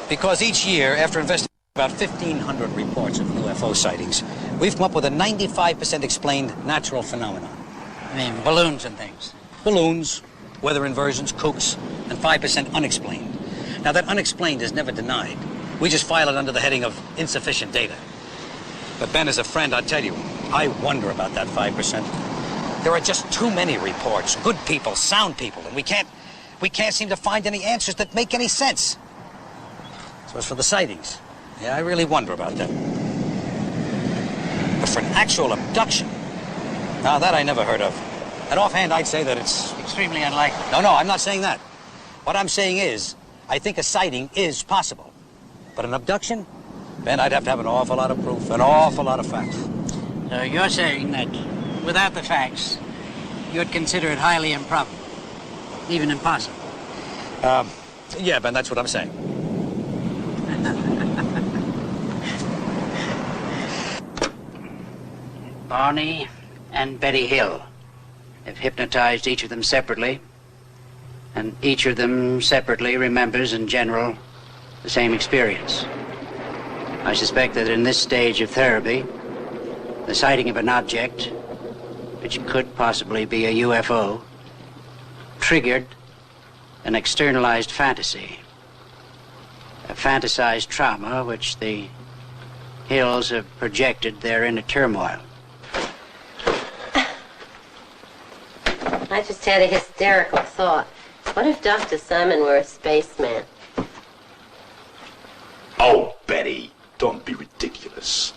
Because each year, after investigating about 1,500 reports of UFO sightings, we've come up with a 95% explained natural phenomenon. I mean, balloons and things. Balloons, weather inversions, kooks, and 5% unexplained. Now, that unexplained is never denied. We just file it under the heading of insufficient data. But Ben, as a friend, I tell you, I wonder about that 5%. There are just too many reports, good people, sound people, and we can't seem to find any answers that make any sense. So as for the sightings, yeah, I really wonder about that. But for an actual abduction, now that I never heard of. And offhand, I'd say that it's Extremely unlikely. No, I'm not saying that. What I'm saying is, I think a sighting is possible. But an abduction? Ben, I'd have to have an awful lot of proof, an awful lot of facts. So you're saying that without the facts, you'd consider it highly improbable, even impossible? Yeah, Ben, that's what I'm saying. Barney and Betty Hill have hypnotized each of them separately, and each of them separately remembers in general the same experience. I suspect that in this stage of therapy, the sighting of an object, which could possibly be a UFO, triggered an externalized fantasy, a fantasized trauma which the Hills have projected their inner turmoil. I just had a hysterical thought. What if Dr. Simon were a spaceman? Oh, Betty, don't be ridiculous.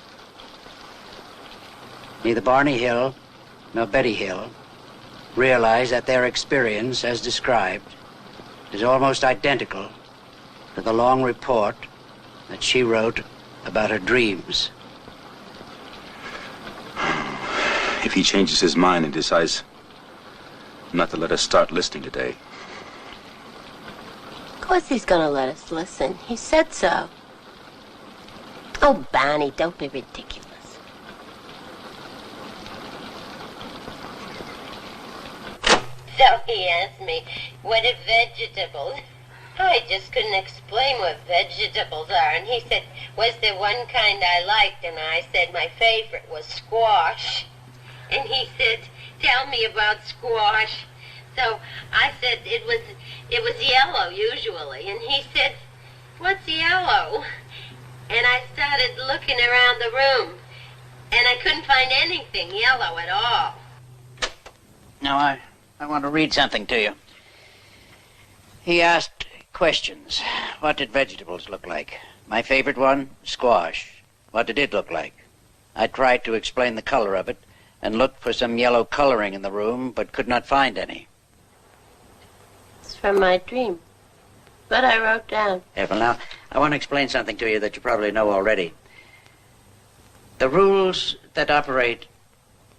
Neither Barney Hill nor Betty Hill realize that their experience, as described, is almost identical to the long report that she wrote about her dreams. If he changes his mind and decides not to let us start listening today. Of course he's gonna let us listen. He said so. Oh, Barney, don't be ridiculous. So he asked me, what are vegetables? I just couldn't explain what vegetables are. And he said, was there one kind I liked? And I said my favorite was squash. And he said, tell me about squash. So I said it was yellow usually. And he said, what's yellow? And I started looking around the room. And I couldn't find anything yellow at all. Now, I want to read something to you. He asked questions. What did vegetables look like? My favorite one, squash. What did it look like? I tried to explain the color of it and looked for some yellow coloring in the room, but could not find any. It's from my dream. But I wrote down. Yeah, well, now, I want to explain something to you that you probably know already. The rules that operate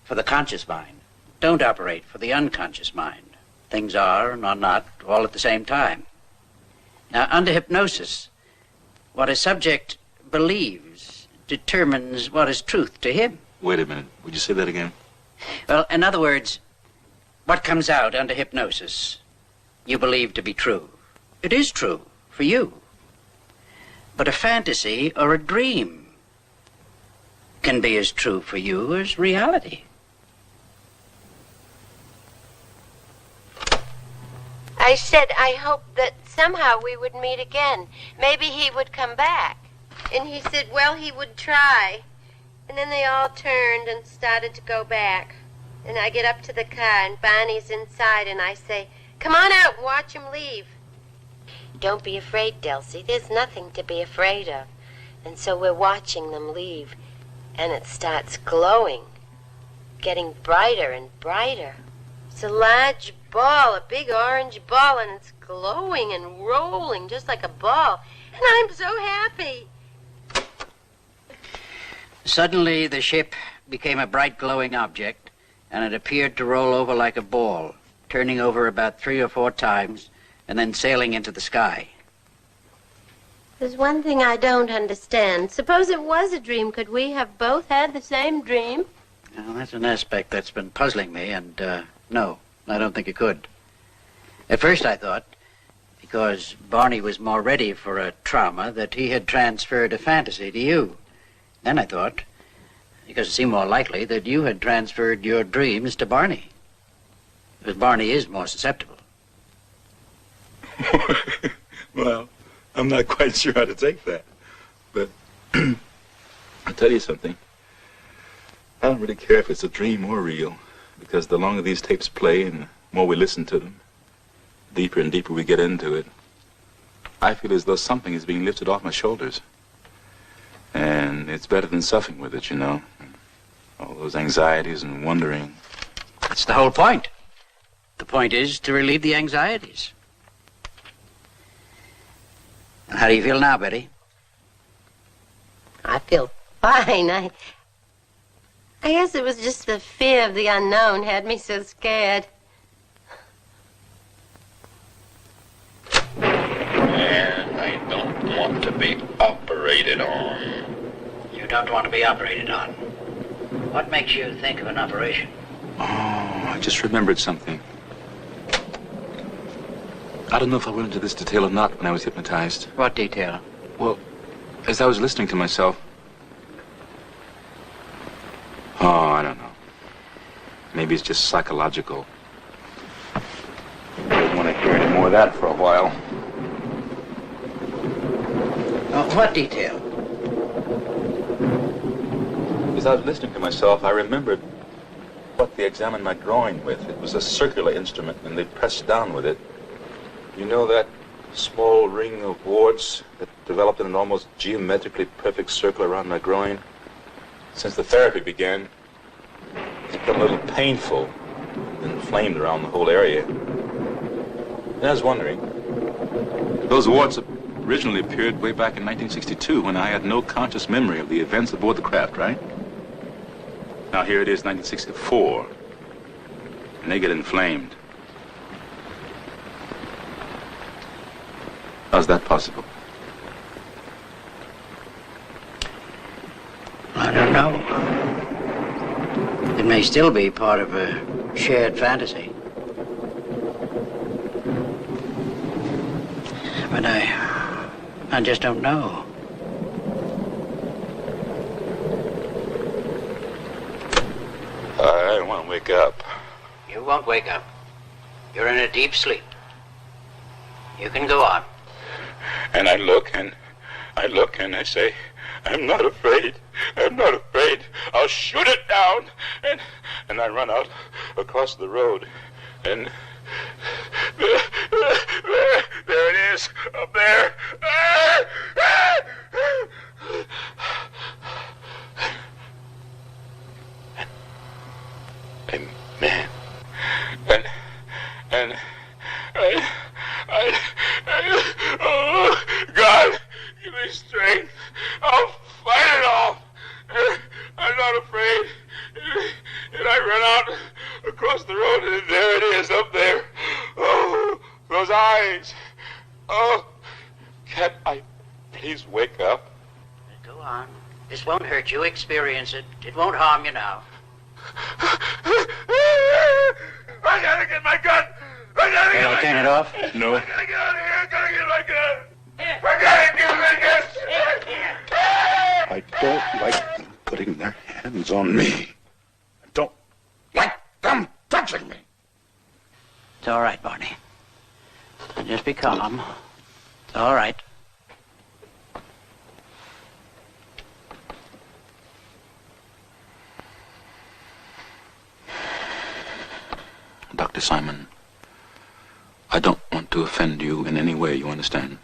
for the conscious mind don't operate for the unconscious mind. Things are and are not all at the same time. Now, under hypnosis, what a subject believes determines what is truth to him. Wait a minute. Would you say that again? Well, in other words, what comes out under hypnosis, you believe to be true. It is true for you. But a fantasy or a dream can be as true for you as reality. I said I hoped that somehow we would meet again. Maybe he would come back. And he said, well, he would try. And then they all turned and started to go back. And I get up to the car, and Barney's inside, and I say, come on out and watch him leave. Don't be afraid, Delcy. There's nothing to be afraid of. And so we're watching them leave. And it starts glowing, getting brighter and brighter. It's a large ball, a big orange ball, and it's glowing and rolling just like a ball. And I'm so happy. Suddenly, the ship became a bright glowing object, and it appeared to roll over like a ball, turning over about 3 or 4 times, and then sailing into the sky. There's one thing I don't understand. Suppose it was a dream. Could we have both had the same dream? Well, that's an aspect that's been puzzling me, and no, I don't think it could. At first I thought, because Barney was more ready for a trauma, that he had transferred a fantasy to you. Then I thought, because it seemed more likely, that you had transferred your dreams to Barney. Because Barney is more susceptible. Well, I'm not quite sure how to take that. But I'll tell you something. I don't really care if it's a dream or real, because the longer these tapes play and the more we listen to them, deeper and deeper we get into it, I feel as though something is being lifted off my shoulders. And it's better than suffering with it, you know. All those anxieties and wondering. That's the whole point. The point is to relieve the anxieties. And how do you feel now, Betty? I feel fine. I guess it was just the fear of the unknown had me so scared. And I don't want to be operated on. You don't want to be operated on. What makes you think of an operation? Oh, I just remembered something. I don't know if I went into this detail or not when I was hypnotized. What detail? Well, as I was listening to myself... Oh, I don't know. Maybe it's just psychological. I don't want to hear any more of that for a while. What detail? As I was listening to myself, I remembered what they examined my groin with. It was a circular instrument, and they pressed down with it. You know that small ring of warts that developed in an almost geometrically perfect circle around my groin? Since the therapy began, it's become a little painful and inflamed around the whole area. And I was wondering, those warts originally appeared way back in 1962 when I had no conscious memory of the events aboard the craft, right? Now here it is, 1964, and they get inflamed. How's that possible? I don't know. It may still be part of a shared fantasy. But I just don't know. I want to wake up. You won't wake up. You're in a deep sleep. You can go on. And I look and I say, I'm not afraid. I'm not afraid. I'll shoot it down. And I run out across the road. And there it is, up there. And man, and oh, God, give me strength. I'll fight it off. I'm not afraid. And I run out across the road, and there it is, up there. Oh, those eyes. Oh, can't I please wake up? Go on. This won't hurt you. Experience it. It won't harm you now. I gotta get my gun. I gotta get my turn it off? No. I gotta get out of here. I gotta get my gun. I gotta get my gun. I don't like them putting their hands on me. I don't like them touching me. It's all right, Barney. Just be calm. It's all right. Dr. Simon, I don't want to offend you in any way, you understand?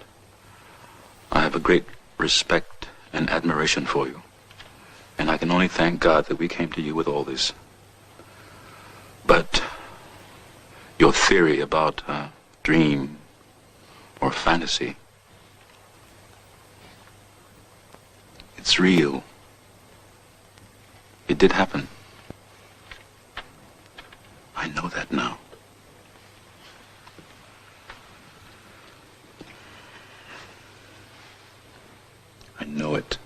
I have a great respect and admiration for you, and I can only thank God that we came to you with all this. But your theory about dream or fantasy, it's real. It did happen. I know that now. I know it.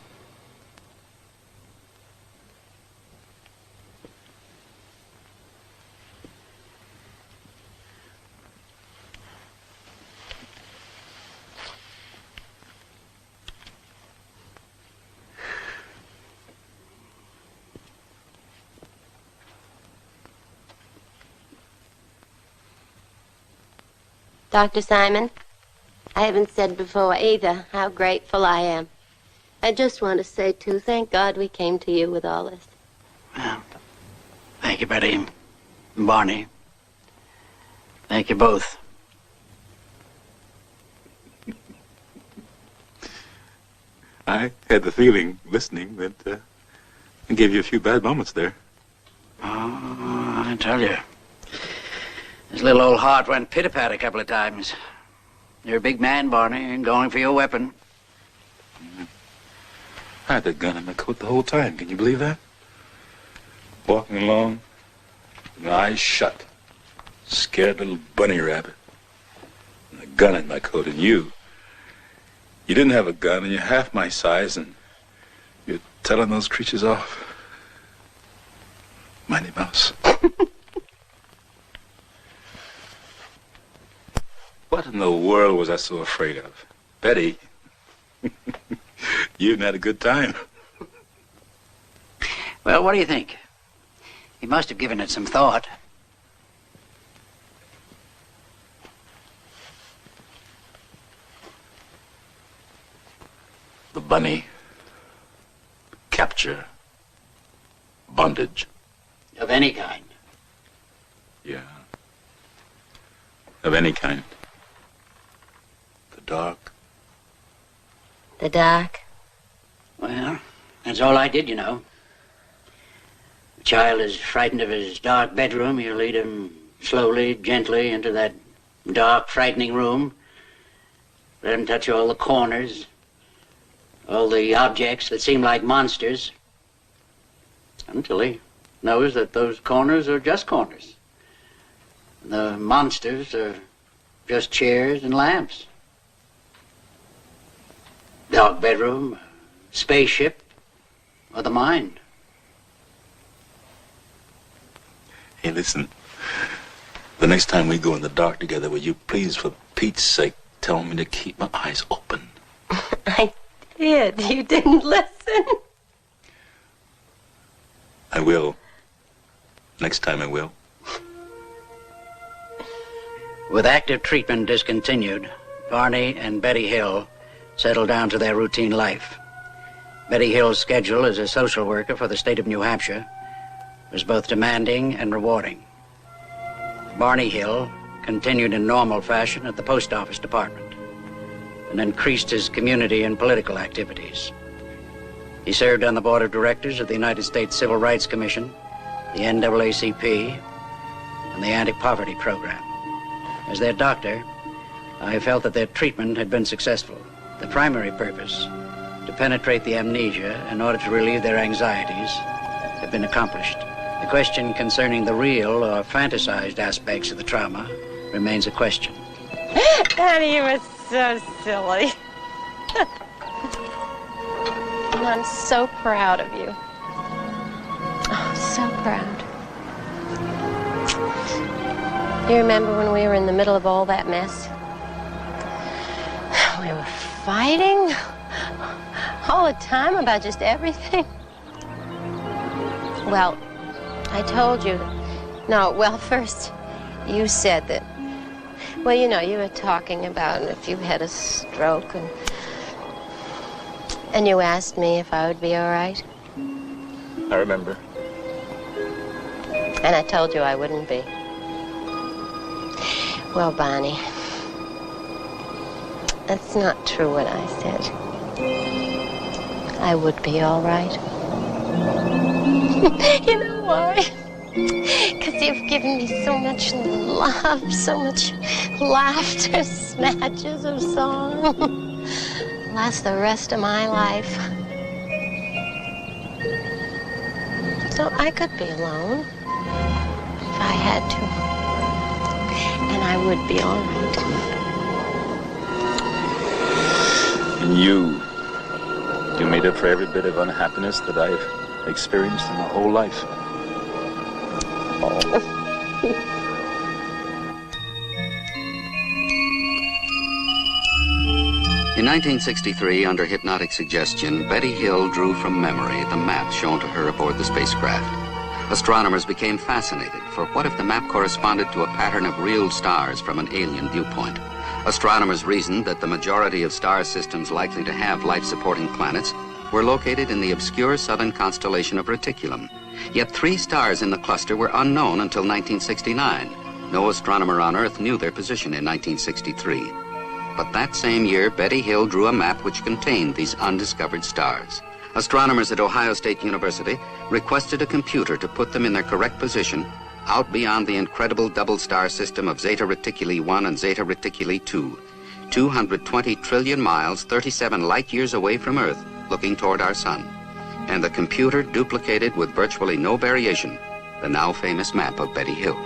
Dr. Simon, I haven't said before either how grateful I am. I just want to say, too, thank God we came to you with all this. Well, thank you, Betty and Barney. Thank you both. I had the feeling, listening, that I gave you a few bad moments there. Oh, I tell you. His little old heart went pit-a-pat a couple of times. You're a big man, Barney, and going for your weapon. I had that gun in my coat the whole time. Can you believe that? Walking along, with my eyes shut. Scared little bunny rabbit. And a gun in my coat. And you didn't have a gun, and you're half my size, and you're telling those creatures off. Mighty Mouse. What in the world was I so afraid of? Betty, you had a good time. Well, what do you think? He must have given it some thought. The bunny, capture, bondage. Of any kind. Yeah. Of any kind. The dark. The dark? Well, that's all I did, you know. A child is frightened of his dark bedroom. You lead him slowly, gently into that dark, frightening room. Let him touch all the corners, all the objects that seem like monsters, until he knows that those corners are just corners. The monsters are just chairs and lamps. Dark bedroom, spaceship, or the mind. Hey, listen. The next time we go in the dark together, will you please, for Pete's sake, tell me to keep my eyes open? I did. You didn't listen. I will. Next time I will. With active treatment discontinued, Barney and Betty Hill settled down to their routine life. Betty Hill's schedule as a social worker for the state of New Hampshire was both demanding and rewarding. Barney Hill continued in normal fashion at the post office department and increased his community and political activities. He served on the board of directors of the United States Civil Rights Commission, the NAACP, and the Anti-Poverty Program. As their doctor, I felt that their treatment had been successful. The primary purpose, to penetrate the amnesia in order to relieve their anxieties, had been accomplished. The question concerning the real or fantasized aspects of the trauma remains a question. Daddy, you were so silly. And I'm so proud of you. Oh, so proud. You remember when we were in the middle of all that mess? We were fighting all the time about just everything. Well, I told you. First you said that. Well, you know, you were talking about if you had a stroke, and you asked me if I would be all right. I remember. And I told you I wouldn't be. Well, Barney, that's not true what I said. I would be all right. You know why? Because you've given me so much love, so much laughter, snatches of song. Last the rest of my life. So I could be alone if I had to. And I would be all right. And you made up for every bit of unhappiness that I've experienced in my whole life. In 1963, under hypnotic suggestion, Betty Hill drew from memory the map shown to her aboard the spacecraft. Astronomers became fascinated, for what if the map corresponded to a pattern of real stars from an alien viewpoint? Astronomers reasoned that the majority of star systems likely to have life-supporting planets were located in the obscure southern constellation of Reticulum. Yet 3 stars in the cluster were unknown until 1969. No astronomer on Earth knew their position in 1963. But that same year, Betty Hill drew a map which contained these undiscovered stars. Astronomers at Ohio State University requested a computer to put them in their correct position out beyond the incredible double star system of Zeta Reticuli 1 and Zeta Reticuli 2, 220 trillion miles, 37 light years away from Earth, looking toward our sun. And the computer duplicated with virtually no variation the now famous map of Betty Hill.